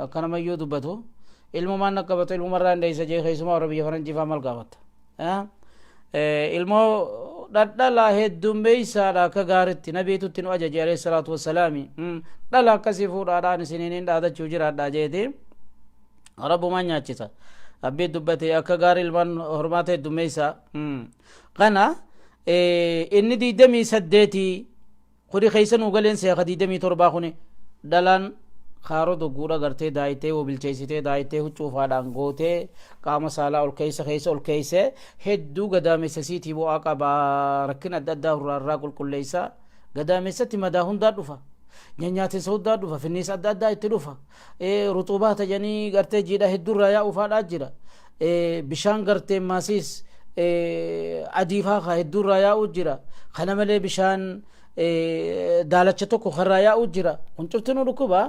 akkanamayyuu dubbatu ilmu maan naqqabatu ilmu marraa hindeeysa jee keeysuma warra biyya faranjiifaa mal gaafata ilmoo dhadhala heddummeeysaadha akka gaaritti nabiitutti nu ajaje alayhi salaatu wassalaami dhala akkasii fuudhaadhaan isiniin dhaadachuu jiraadha jeeti rabbumaan nyaachisa abbi dubbate akka gaari ilmaan hormaata heddummeeysa kana inni diidamii saddeetii kuri keeysan ugaleen seeka diidamii torbaa kuni dhalaan kaaroo dogguudha gartee daayitee wobilcheeysitee daayitee huccuufaadhaan gootee qaama saalaa ol keeyse hedduu gadaamessasiitii bu'aa qabaa rakkin adda addaa hurraarraa qulqulleeysa gadaamessatti madaa hundaa dhufa nyaatessa hundaa dhufa finniisa adda addaa itti dhufa ruxubaa tajanii gartee jiidha heddurraa yaa'u faadhaa jira bishaan gartee maasiis adiifaa ka heddurraa yaa'u jira kana malee bishaan daalacha tokko karraa yaa'u jira kun cuftinuu dhukkuba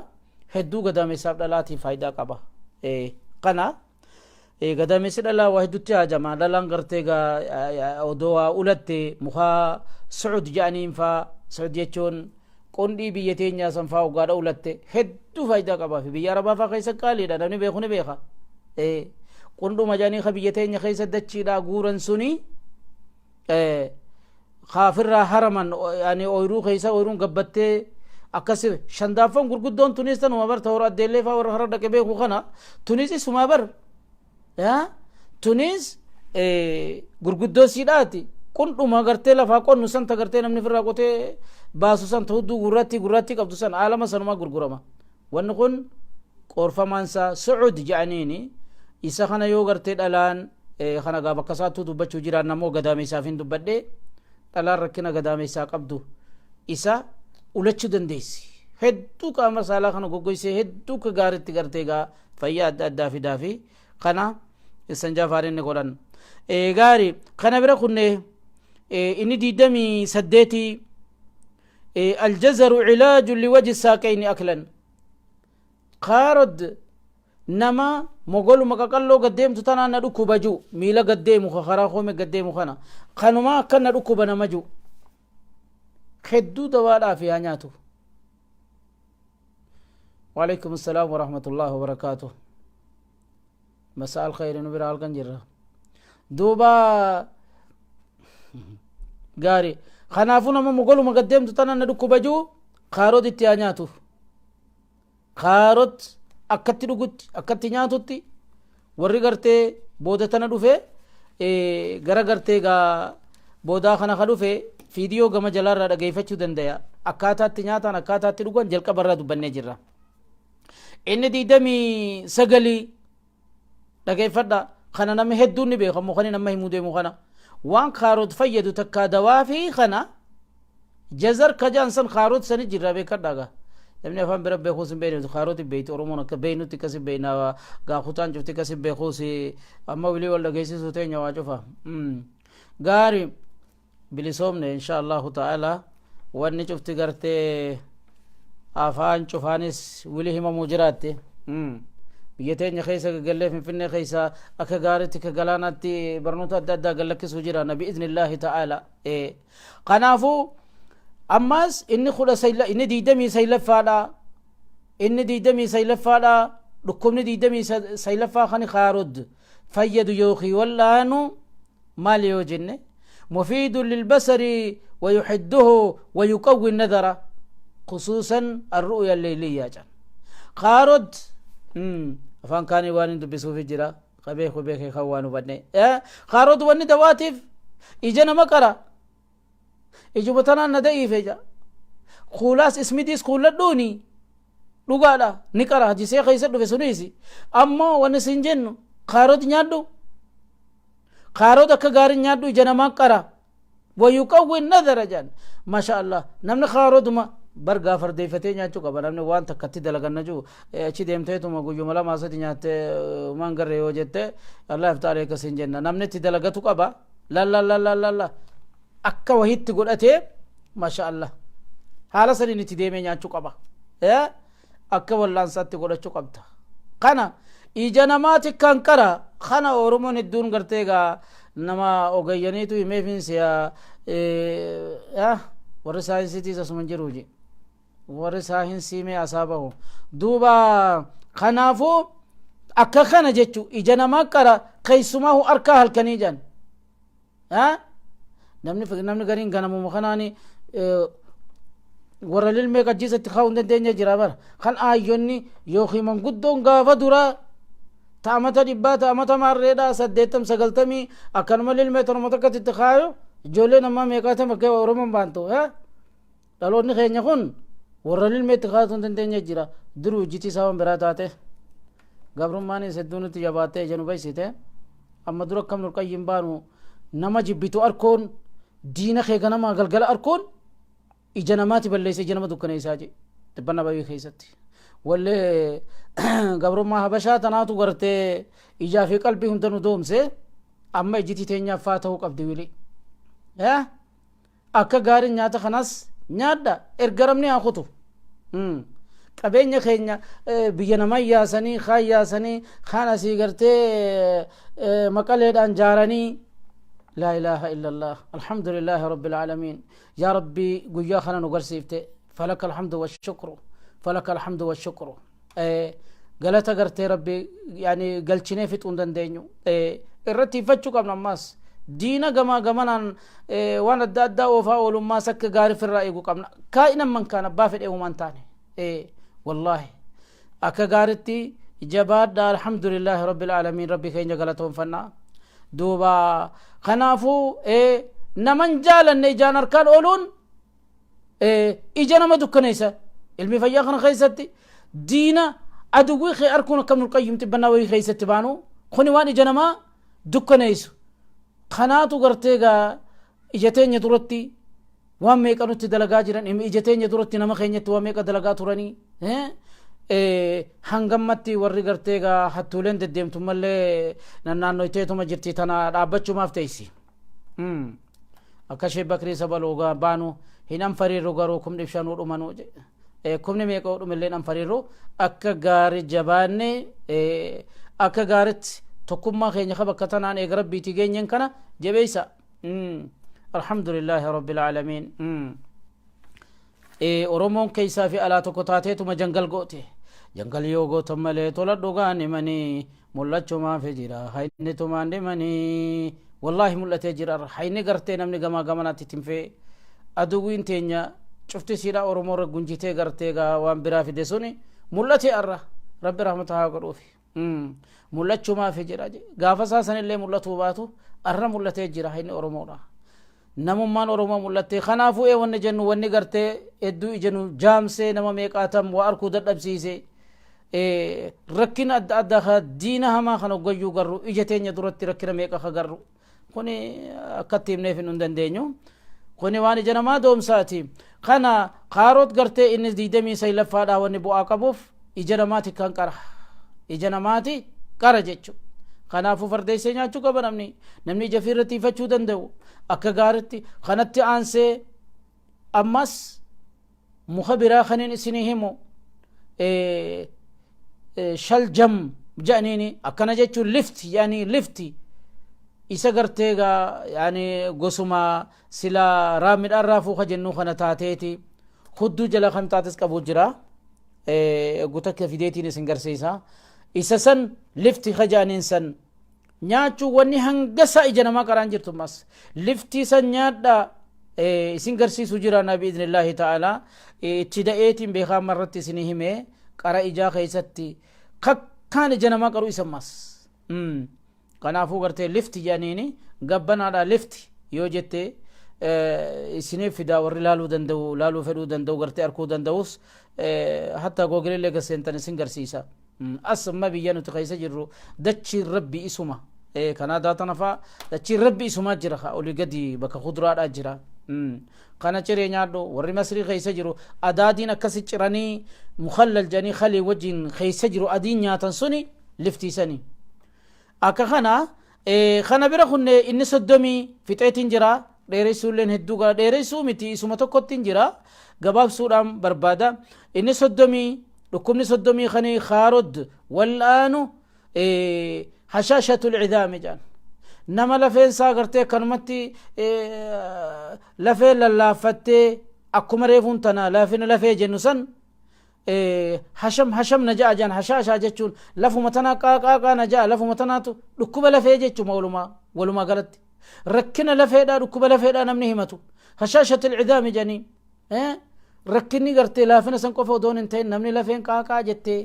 hedduu gadaamessaaf dhalaatiif faayidaa qaba kana gadaamessi dhalaa waa hedduutti haajama dhalaan gartee odoo waa ulatte mukaa sucud jedhaniin faa sucud jechuun qondii biyya teenyaa san faa ogaadha ulatte hedduu faayidaa qabaa fi biyya arabaa faa keessa qaaliidha namni beeku ni beeka qonduma jedhanii ka biyya teenya keessa dachiidhaa guuran suni kaafirraa haraman yani ooyiruu keessa ooyiruun gabbattee akkasi shandaaffan gurguddoon tunis tanuma bar ta'uu addeellee faa warra hara dhaqe beeku kana tunis isuma bar tunis gurguddoo siidhaati qundhuma gartee lafaa qonnu san ta gartee namni firraa qotee baasu san ta hudduu gurratti qabdu san aalama sanuma gurgurama wanni kun qoorfamaansa sucud jedhaniini isa kana yoo gartee dhalaan kana gaa bakka isaattuu dubbachuu jiraan namoo gadaameessaaf hin dubbadhe dhalaan rakkina gadaameessaa qabdu isa ulachuu dandeessi. Hedduu qaama saalaa kana goggoysee hedduu ka gaariitti gartee gaa fayyaa adda addaa fidaa fi kana isan jaafaadhinni godhan. Gaarii kana bira kunne inni 28 الجزر علاج لوجه الساقين أكلا قارد نما مغول مقاقلو قديم تتنا ندوكو بجو ميلا قديمو خخرا خومي قديمو خنا خانوما كان ندوكو بنمجو خدو دوالا في آنياتو. وعليكم السلام ورحمة الله وبركاته. مساء الخير نبرا القنجرة دوبا غاري خنافو نما مغولو مقدم تتنا ندوكو بجو خارود اتيانياتو خارود akkatti dhugutti akkatti nyaatutti warri gartee booda tana dhufe gara gartee gaa boodaa kana ka dhufe fiidiyoo gama jalaarraa dhageeffachuu dandaya akkaataatti nyaataan akkaataatti dhugan jalqabarraa dubbannee jirra. Inni 29 dhageeffadha kana namni hedduun ni beekamu kan nama himuu deemu kana waan kaaroot fayyadu takkaa dawaa fi kana jazar kajaansan kaaroot sani jirra beekadhaaga. namni afaan bira beekuus hin beekne kaarooti beeyti oromoon akka beeynutti kasi beeyna gaakutaan cufti kasi beekuus amma wilii wal dhageessisu teenya waa cufa gaari bilisoomne insha allahu ta'ala wanni cufti gartee afaan cufaanis wilii himamuu jiraatte biyya teenya keessa gagallee finfinnee keessa akka gaariitti ka galaanaatti barnoota adda addaa gallakkisuu jira nabi idnillaahi ta'ala kanaafuu ammas inni khuda sayla inni 20 faada inni 20 faada dhukkubni 20 faa khani kharud fayyadu yooqi wallaanu mal yojinne مفيد للبصر ويحده ويقوي النظر خصوصا الرؤيا الليلية جان خارد فان كان وان بسوف جرا خبيخ بيخ خوانو بدني خارد وني دواتف اجنا مقرا اجبتنا ندعي فيجا خلاص اسمي ديس خول دوني لغالا نقرا جيسي خيس دو فسونيسي اما ونسنجن خارد نيادو خارد كغار نيادو اجنا مقرا ويقوي النظر جان ما شاء الله نمن خارد ما برغا فردي فتي نياچو كبا نمن وان تكتي دلغنجو اچي ديمته تو مغو ملا ماسد نياته مانغر يوجته الله تعالى كسنجن نمن تي دلغتو كبا لا لا لا لا لا akka wahitti godhate masha Allah haala saniin itti deemee nyaachuu qaba akka wallaansaatti godhachuu qabda kana ija namaati kan qara kana oromoon hedduun gartee gaa nama ogeeyyaniitu himeefinsiya warri saayinsiitiis asuman jiruuji warri saayinsii mee asaabahu duuba kanaafuu akka kana jechu ija namaa qara keessumaahu arkaa halkanii jan namni gariin ganamu kanaani warra lilmee qajjiisatti kaa'uun dandeenya jira bara kan aayyonni yookiin manguddoon gaafa dura taamata dhibbaa taamata maarreedha 80-90 akkanuma lilmee torma takkatti itti kaayu ijoollee namaa meeqaata makkee oromoon baantu dhaloonni keenya kun warra lilmee itti kaa'uun dandeenya jira duruu ijjitii isaa biraa taate gabrummaanis hedduun itti jabaattee ija nu baysite amma dura akkam nurqayyin baanu nama jibbitu arkoon diina kee ganama galgala arkoon ija namaati balleessa ija nama dukkaneessaa je dibbanna baay'ee keessatti wallee gabrummaa habashaa tanaatu gartee ijaa fi qalbii hunda nu doomse amma ijjitii teenyaaf faa ta'uu qabdi wili akka gaariin nyaata kanas nyaadha ergaramni haa kutu qabeenya keenya biyya namaa yaasanii kaan yaasanii kaan asii gartee maqaleedhaan jaaranii لا إله إلا الله الحمد لله رب العالمين يا ربي قويا خنا نقرسيفته فلك الحمد والشكر فلك الحمد والشكر قالت قرتي ربي يعني قلتشني في تندن دينيو الرتي فتشك ابن الناس دينا قما قمنا وانا الدادا وفا ولما سك قاري في الرأي قمنا كائنا من كان بافد ايو من تاني والله اكا قارتي جباد الحمد لله رب العالمين ربي كين قالتهم فنا دوبا خنافو نمن جالن جان اركان اولون اجانا ما دكنيسا علمي فيا خن خيستي دينا ادوي خي اركون كم القيم تبناوي خيستي بانو خني وان اجانا ما دكنيس خناتو غرتيغا اجتين يترتي waan meeqa nutti dalagaa jiran ija teenya duratti nama keenyatti waan meeqa dalagaa turanii hangammatti warri gartee gaa hattuuleen deddeemtu mallee naannoyteetuma jirti tana dhaabbachumaaf teessi akka Sheekh Bakrii Sabaloo baanu hin anfariirru garuu kumni ibshanuu dhumanuu kumni meeqa dhumillee anfariirru akka gaari jabaanne akka gaaritti tokkummaa keenya ka bakka tanaan eega rabbiitii geenyen kana jabeeysa alhamdulillahi rabbil aalamiin oromoon keeysaa fi alaa tokko taateetuma jangal goote jangal yoo gootan malee tola dhugaan himanii mul'achumaaf jira hayni tumaan dhimanii wallaahi mul'atee jira hayni gartee namni gamaa gamanaatti tinfee aduwwiin teenya cufti siidha oromoo irra gunjitee gartee gaa waan biraa fide suni mul'atee arra rabbi rahmata haa godhuufi mul'achumaaf jira gaafa saasanillee mul'atuu baatu arra mul'atee jira hayni oromoodha namummaan oromoo mul'attee kanaafuu wanni jennu wanni gartee hedduu ijanu jaamsee nama meeqaatam waa arkuu dadhabsiise rakkina adda addaa ka diina hamaa kan hoggayyuu garru ija teenya duratti rakkina meeqa ka garru kuni akkatti himneef hin dandeenyu kuni waan ija namaa doomsaati kana kaaroot gartee inni 29 wanni bu'aa qabuuf ija namaati kan qara ija namaati qara jechu kanaafuu fardeessee nyaachuu qaba namni ija fiirratti ifachuu danda'u akka gaaritti kanatti aansee ammas muka biraa kaniin isinii himu shaljam ja'aniini akkana jechuun lifti isa garteegaa yani gosuma sila raamidhaan raafuu ka jennu kana taateeti hudduu jala kan taates qabu jira gutakka fideetiin isin garsiisa isa san lifti ka ja'aniin san nyaachuu wanni hangasa ija namaa qaraan jirtu mas lifti san nyaadha isin garsiisu jira na biidhnillaahi ta'ala itti da'eetiin beekaa marratti isinii hime qara ijaa keessatti kakkaan ija namaa qaru isa mas kanaafuu gartee lifti jedhaniini gabbanaadha lifti yoo jette isiniif fidaa warri laaluu fedhuu danda'u gartee arkuu danda'us hatta googilillee gaseentan isin garsiisa asma biyya nuti keessa jirru dachiin rabbi isuma kana daatana faa dachiin rabbi isuma jira olii gadi bakka kuduraadhaa jira kana ciree nyaadhu warri masrii keessa jiru adaadiin akkasi ciranii mukhallal jedhanii khalii wajjin keessa jiru adiin nyaatan suni liftiisanii akka kana bira kunne inni 30 fixeetiin jira dheeressuulleen hedduu gara dheeressuu miti isuma tokkottiin jira gabaabsuudhaan barbaada inni 30 dhukkubni 30 kanii khaarod wal'aanu hashaashatul cidaami jedhan nama lafeensaa gartee kanumatti lafee lallaaffattee akkuma reefuun tana laafina lafee jennu san hasham na ja'a jaan hashaashaa jechuun lafuma tanaa qaaqaaqaa na ja'a lafuma tanaatu dhukkuba lafee jechuma walumaa galatti rakkina lafeedhaa dhukkuba lafeedhaa namni himatu hashaashatul cidaami jedhanii rakkinni gartee laafina san qofa odoon hin ta'in namni lafeen qaaqaa jettee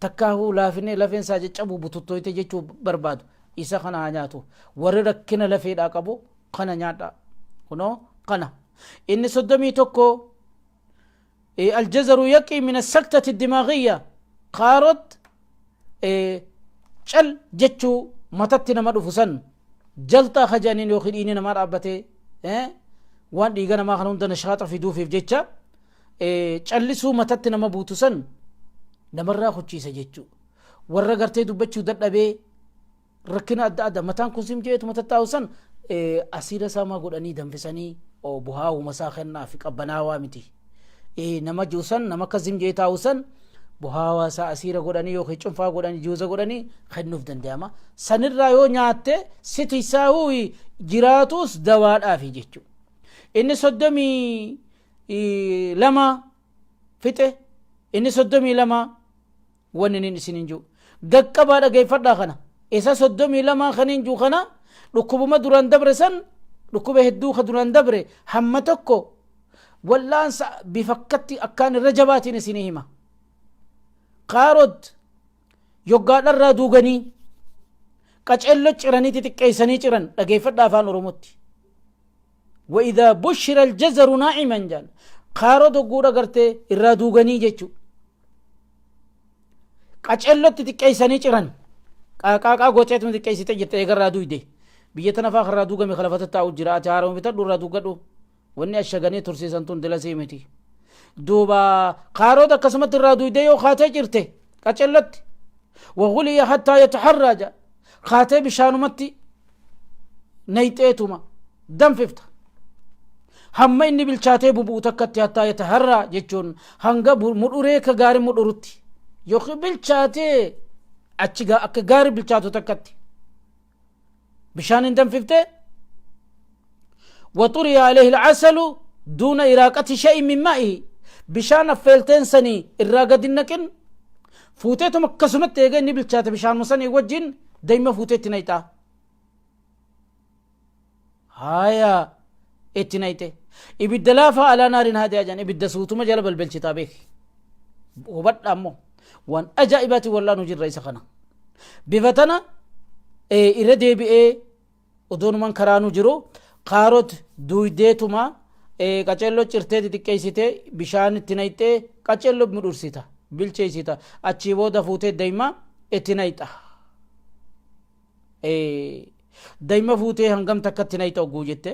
takkaahuu laafinee lafeen isaa jeccabu bututtoyte jechuu barbaadu isa kana haa nyaatu warri rakkina lafeedhaa qabu kana nyaadha kunoo kana inni 31 الجزر يقي من السكتة الدماغية قارد چل جچو متتنا مدفسن جلتا خجانين يوخديني نمار عبته وان ديغانا ما خنون نشاط في دوفي في جيتشا چلسو متتنا مبوتسن نمرا خوچيسا جچو ورا غرتي دبچو ددبه ركنا ادا متان كنسم جيت متتاوسن اسيدا ساما غداني دنفسني او بوهاو مساخنا في قبناوا متي nama juusan nama kazim jeetaawusan buhaawa sa asiira godhanii yookiin cunfaa godhanii juuza godhanii kennuuf danda'ama sanirraa yoo nyaatte siti isaahuu jiraatus dawaadhaafi jechuudha inni 32 fixe inni 32 wanni nin isin hinju gaqqabaa dhageeffadhaa kana isa 32 kan hinju kana dhukkubuma duraan dabre san dhukkuba hedduu ka duraan dabre hamma tokko والله بفكتي أكان الرجبات نسينهما قارد يقال الرادوغني قجلو چراني تتكيساني چران لقيفت دافان رموتي وإذا بشر الجزر ناعما جان قارد وقورا قرتي الرادوغني جيچو قجلو تتكيساني چران قاقا قوچيت من تتكيسي تجرت اگر رادو دي بيتنا فاخر رادوغا مخلفت التاو جراء چهارهم بتر رادوغا دو wanni ashaganii tursiisan tun dilasii miti duuba qaaroota akkasumatti irraa duydee yoo kaatee jirte qacellotti وغلي حتى يتحرج خاتي بشانمتي نيتيتما دم فيفتا هم إني بالشاتي ببوتكتي حتى يتحرى جتون هنگا مروريك غاري مرورتي يوخي بالشاتي أتشيغا أكا غاري بالشاتو تكتي بشان دم فيفتا وطري عليه العسل دون إراقة شيء من مائه بشان فيلتين سني إراقة دينكن فوتيتو مكسمت تيغا إني بالشاتي بشان مساني وجين دايما فوتيتي نيتا هايا اتنايته ibidda laafa alaa naarin haadee ajaan ibidda suutuma jala balbalchitaa beek hubadha ammoo waan ajaa'ibaati wallaan hujirra isa kana bifa tana irra deebi'ee odoonuman karaanu jiru qaarot duuydeetuma qacello cirtee xixiqqeessitee bishaan itti nayxee qacello midhursita bilcheessita achii booda fuutee dayma itti nayxa dayma fuutee hangam takka itti nayxa ogguu jette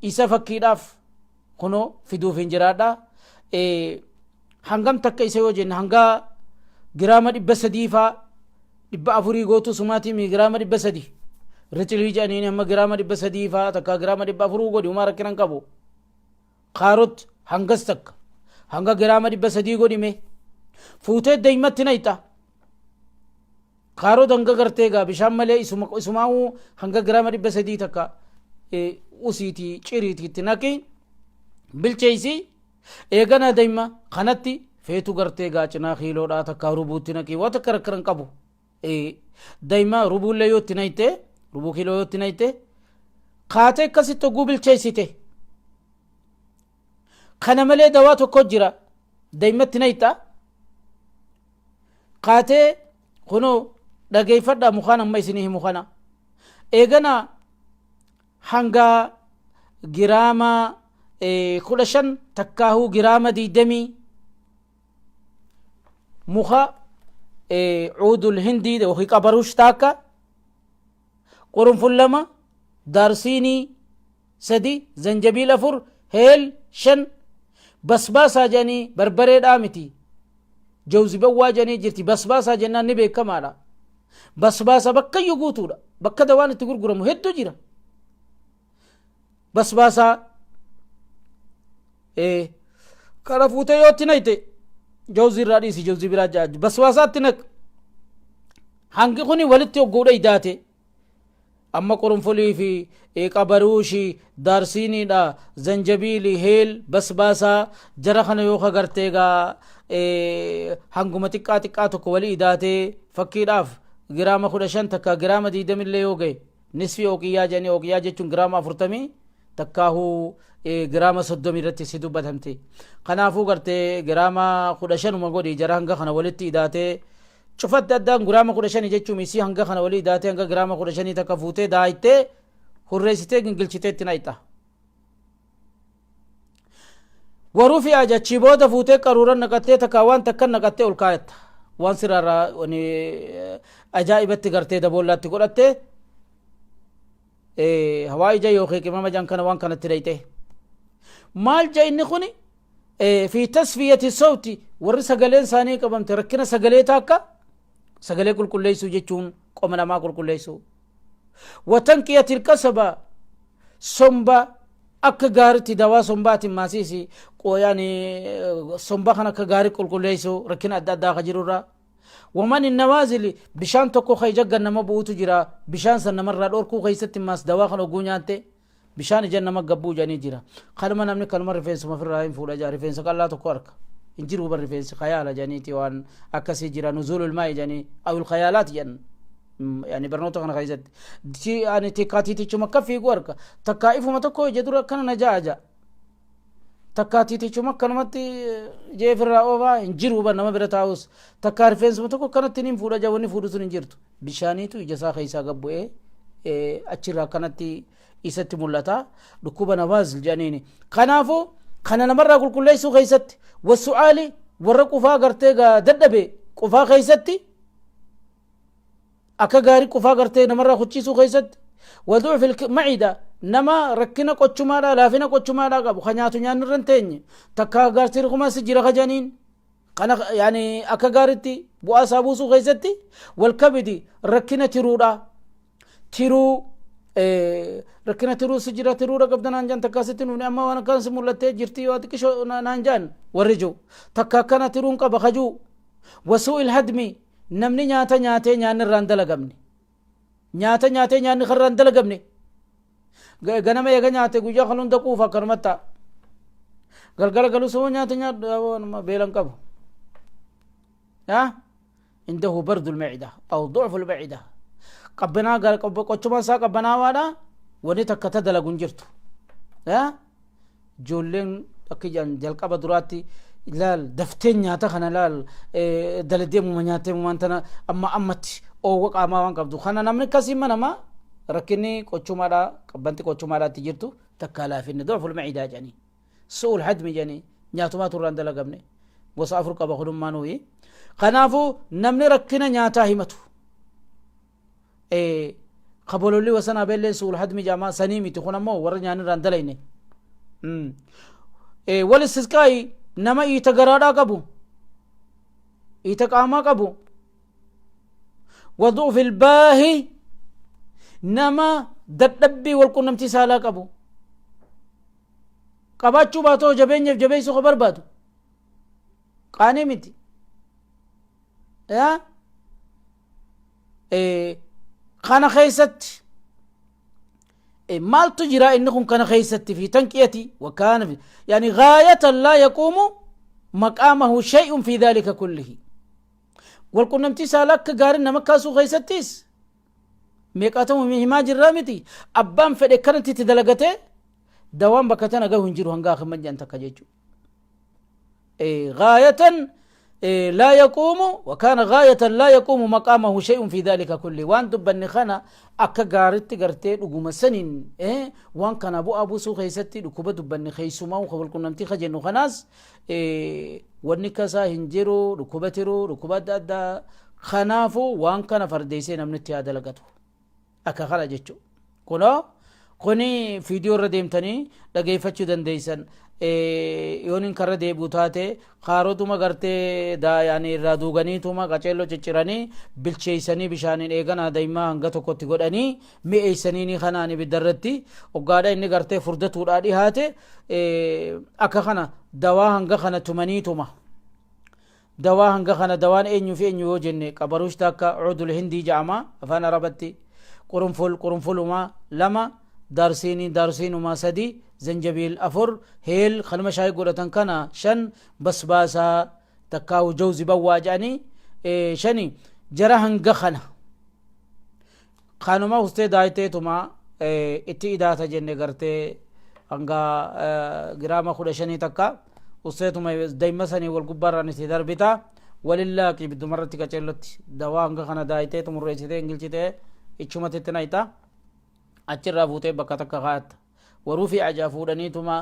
isa fakkiidhaaf kuno fiduuf hin jiraadha hangam takka isa yoo jenne hanga giraama 300 faa 400 gootu sumaatii mi giraama 300 ritilii jedhaniin amma giraama 300 faa takka giraama 400 godhi umaa rakkinan qabu qaarot hangas takka hanga giraama 300 godhime fuutee daymatti nayxa qaarot hanga gartee gaa bishaan malee isumaa'uu hanga giraama 300 takka usiiti ciriitiitti naqi bilcheeysi eegana dayma kanatti feetu gartee gaacinaa kiiloodhaa takka rubuutti naqi waa takka rakkaran qabu dayma rubuullee yootti nayte rubuu kiiloo yootti nayte kaatee akkasitti ogguu bilcheeysite kana malee dawaa tokko jira daymatti nayta kaatee kuno dhageeffadha mukaan amma isinii himu kana eegana hanga giraama 15 takkaahu giraama 20 muka cuudul hindii wakii qabaruush taakka qurunful 2 daarsiinii 3 zanjabiil 4 heel 5 basbaasaa jedhanii barbareedhaa miti jawzibawwaa jedhanii jirti basbaasaa jennaan ni beekamaadha basbaasa bakkayyuu guutuudha bakka dawaan itti gurguramu hedduu jira basbaasa kana fuute yootti nayte jawzi irraa dhiisi jawzi biraa jaaju basbaasaatti naq hangi kuni walitti ogguudha idaate amma qurunfulii fi qabaruushi daarsiiniidha zanjabiili heel basbaasaa jara kana yoo kagarteegaa hanguma xiqqaa xiqqaa tokko wali idaate fakkiidhaaf giraama 15 takka giraama 20 illee yoo gahe nisfi oqiyyaa jedhanii oqiyyaa jechuun giraama 40 takkaahu giraama 30 irratti si dubbatamte kanaafuu gartee giraama 15 godhi jara hanga kana walitti idaate cufatti addaan giraama 15 jechuun isii hanga kana wali idaate hanga giraama 15 takka fuutee daayitee hurreessitee gingilchitee itti nayxa waruu fi ajachii booda fuutee qaruuran naqattee takka waan takka naqattee ol kaayetta waan sirarraa ajaa'ibatti gartee daboollaatti godhattee hawaa ija yookiin qimama jan kana waan kanatti dhayte maal ja inni kuni fi tasfiyati sawti warri sagaleen isaanii qabamte rakkina sagalee taakka sagalee qulqulleessuu jechuun qoma namaa qulqulleessuu watankiyati ilqasaba somba akka gaaritti dawaa sombaatiin maasiisi qooyaan somba kan akka gaarii qulqulleessuu rakkina adda addaa ka jirurraa ومن النوازل بشان تكو خيجا نما بوتو جرا بشان سن نمر دوركو خيست ماس دواخن اوغونيانته بشان جنما غبو جاني جرا خدما نمني كلمه ريفنس ما في رايم فودا جا ريفنس قال تكورك انجرو بر ريفنس خيال جانيتي وان اكسي جرا نزول الماء جاني او الخيالات جن يعني برنوتو كان خيزت تي يعني تكاتي تشما كفي غورك تكايف ما تكو جدور كان نجاجا تكاتي تشما كلمتي جيفر اوبا انجرو بر نما برتاوس تكار فينس متكو كانت تنين فودا جوني فودو انجرتو بشانيتو اجسا خيسا غبوي اچرا كانتي isatti mul'ata dhukkuba nawaazil jedhaniini kanaafu kana namarraa qulqulleessuu keessatti wasu'aali warra qufaa gartee dadhabe qufaa keessatti akka gaarii qufaa gartee namarraa hucciisuu keessatti وضعف المعدة نما ركنا قوتشمالا لافنا قوتشمالا قبو خنياتو نيان رنتيني تكا غارتي رقما سجيرا خجانين قنا يعني أكا غارتي بؤاسا بوسو غيزتي والكبدي ركنا ترودا تيرو ركنا تيرو سجرا تيرو رقبدنا نانجان تكاستي نوني أما وانا كان سمولتي جرتي واتكشو نانجان ورجو تكا كان تيرون قبخجو وسوء الهدمي نمني نياتا نياتي نيان الراندل قبني نياتا نياتي نيان الراندل قبني غنما يغا نياتي قجا خلون دقوفا كرمتا غلغل غلو سو نياتا نيات بيلن قبو عنده برد المعدة أو ضعف المعدة قبنا قال قوتشما سا قبنا وادا وني تكتا دلغون جرتو جولين اكيجان جلقبه دراتي لال دفتين نياتا خنا لال دلدي مو نياتا مو انتنا اما امتي او وقا ما وان قبدو خنا نمن كسيما نما ركني قوتشما دا قبنتي قوتشما دا تجرتو تكالا في ضعف المعدة جاني سوء الهضم جاني نياتو ما توران دلغمني وسافر قبا خدم مانوي خنافو نمني ركنا نياتا هيمتو قبولولي وسنا بيلين سول حد مجامع سنيمي تخونا مو ورنيان راندليني والاستسقاء نما يتغرادا قبو يتقاما قبو وضعف الباهي نما ددبي والقنمتي سالا قبو قباچو باتو جبين جبيسو خبر باتو قاني متي خانا خيست مال تجرى إنكم كان خيست في تنكيتي وكان في يعني غاية لا يقوم مقامه شيء في ذلك كله والكن امتسالك قارن مكاسو خيستيس ميقاتم مهما جرامتي أبان فدكرنت تدلغته دوام بكتنا قهو انجرو هنگا خمج انت كجيجو غاية لا يقوم وكان غاية لا يقوم مقامه شيء في ذلك كله وان دبن خنا اكا غارت غرتي دغوم سنين وان كان ابو سو خيستي دكوب دبن خيسما وخبل كنمتي خجنو خناس ونكسا هنجرو دكوبترو دكوبدادا خنافو وان كان فرديسي نمنتي ادلغتو اكا خلاجچو كوني فيديو رديمتني دغيفچو دنديسن يونين كره ديبوتاته خاروتuma garte da yani raduganituma qacello ciccirani bilcheysani bishanin eegana daima hanga tokkotti godhani mi'eysani khanani bidarratti ogaada inni garte furdatuudha dhihaate akka kana dawa hanga kana tumanituma dawa hanga kana dawaan eenyu fi eenyu yoo jenne qabarush takka udul hindi jaama afana rabatti qurunfuluma lama darsinuma sadi زنجبيل أفر هيل خلما شاي قولتن كان شن بسباسا تكاو جوزي بواجاني شني جرهن قخنا خانو ما هستي دايتي تما اتي إداتا جنة قرتي انغا گراما خود شني تكا هستي تما دايما سني والقباراني سيدار بيتا ولله كي بدو مرتي كچلت دوا انغا خنا دايتي تمر ريسيتي انجلچيتي اچومتي تنايتا اچر رابوتي بكتا كغات ورفع جافودنيتما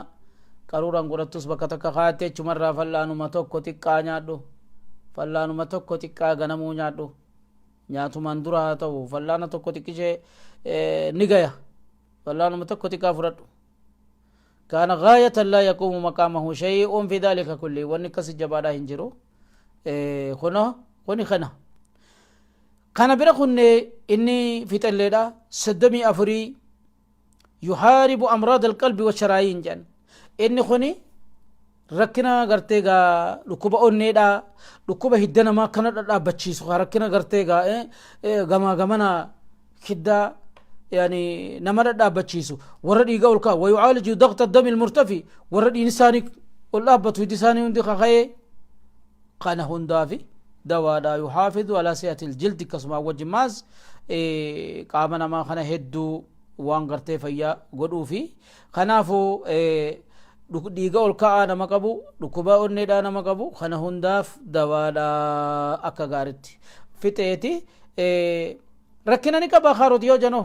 قروران قرتس بكتك خاتي چمر فلانو متوكو تقا نيادو فلانو متوكو تقا غنمو نيادو نياتو مندرا تو فلانو توكو تقجي نغيا فلانو متوكو تقا فرد كان غاية لا يقوم مقامه شيء في ذلك كله ونكس جبادا هنجرو خوني خنا كان برخن اني في تلدا سدمي افري يحارب أمراض القلب والشرايين جان إني خوني ركنا غرتيغا لكوبا أونيدا لكوبا هدنا ما كانت بتشيسو ركنا غرتيغا غما خدا يعني نمر بتشيسو ورد يقول كا ويعالج ضغط الدم المرتفع ورد إنساني والله بتو ديساني وندي خاي قانا هندافي دواء دا يحافظ على صحة الجلد كسما وجماز قامنا ما خنا هدو waan gartee fayyaa godhuu fi kanaafuu dhiiga ol ka'aa nama qabu dhukkubaa onneedhaa nama qabu kana hundaaf dawaadhaa akka gaaritti fixeeti rakkina ni qaba khaarot yoo jano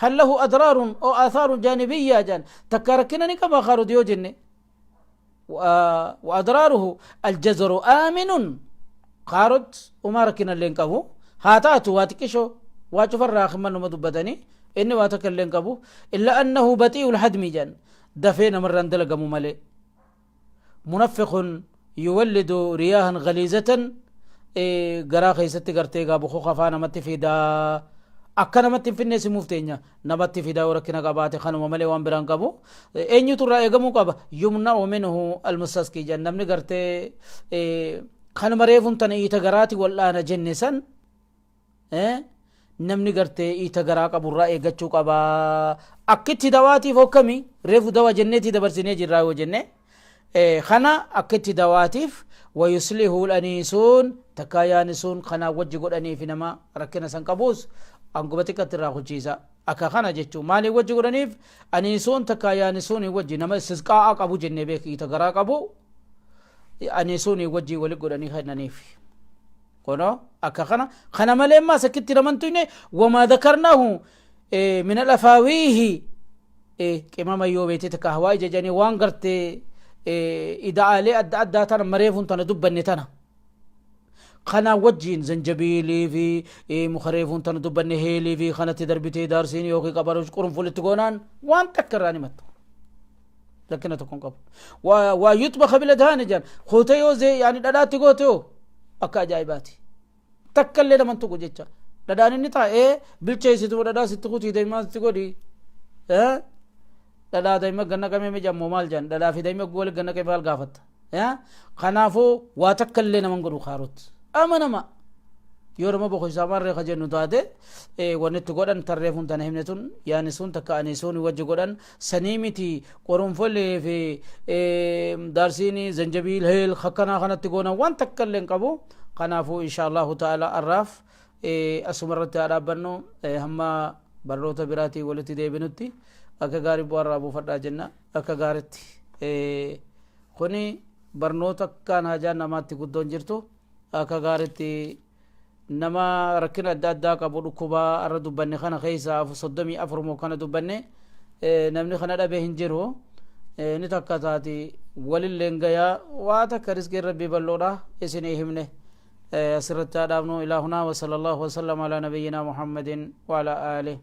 hal lahu adraarun oo aathaarun jaanibiyyaa jan takka rakkina ni qaba khaarot yoo jenne وأضراره الجزر آمن خارج وما ركنا اللين قبو هاتاتو واتكشو واجفر راخ من مدبتني إني واتكلم قبو إلا أنه بطيء الحدم جان دفين مرة دلق مملئ منفخ يولد رياها غليظة غرا خيستي غرتي غابو خفا نمت فيدا أكا نمت في الناس مفتينيا نمت فيدا وركنا قبات خانو مملئ وان بران قبو أين يترى يغمو قبا يمنع منه المستسقي جان نمني غرتي خان مريفون تن إيتا غراتي والآن جنسان namni gartee ita garaa qaburraa eeggachuu qabaa akkitti dawaatiif hokkami reefu dawa jenneetii dabarsinee jirraa yoo jenne kana akkitti dawaatiif wayuslihu laniisuun takkaa yaanisuun kanaa wajji godhaniif nama rakkina san qabuus anguma xiqqatti irraa huchiisa akka kana jechuu maaliif wajji godhaniif aniisuun takkaa yaanisuun wajji nama istisqaa'a qabu jennee beeki ita garaa qabu aniisuun wajji wali godhanii kennaniif كونو أكخنا خنا ملئ ما سكت رمنتوني وما ذكرناه من الأفاويه كما ما يوبيت تكهواي جاني وانغرت إذا علي أدى تنا مريفون تنا دبني تنا خنا وجين زنجبيلي في مخريفون تنا دبني هيلي في خنا تدربتي دارسيني يوكي كبروش قرن فلت تقولان وان تكراني مت لكن تكون قبل ويطبخ بالأدهان جان خوتيو زي يعني دلات تقوتيو akka ajaa'ibaati takkallee naman tuqu jecha dhadhaan inni taa'ee bilcheessitu dhadhaa sitti kutii daa'imaa sitti godhi dhadhaa daa'ima ganna qabee mijammoo maal jaan dhadhaa fi daa'ima goole ganna qabee maal gaafatta kanaafuu waa takkallee naman godhu kaarot amanama yoo nama boqo isaa marree ka jennu taate wanni itti godhan tarreefuun tana himne tun yaani sun takka ani sun wajji godhan sanii miti qorunfollee fi daarsiini zanjabiil heel hakkanaa kanatti goonan waan takkallee hin qabu kanaafuu insha allahu ta'ala arraaf asuma irratti haa dhaabbannu hamma barnoota biraatii walitti deebinutti akka gaarii bu'aarraa buufadhaa jenna akka gaaritti kuni barnoota akkaan hajaan namaatti guddoon jirtu akka gaaritti nama rakkina adda addaa qabu dhukkubaa irra dubbanne kana keessaa 34 kana dubbanne namni kana dhabee hin jiru ni takka taati walillee gayaa waa takka riskii rabbii bal'oodha isinii himne asirratti dhaabnu ilaahunaa wa sallallahu wa sallam ala nabiyyina muhammadin wa ala alihi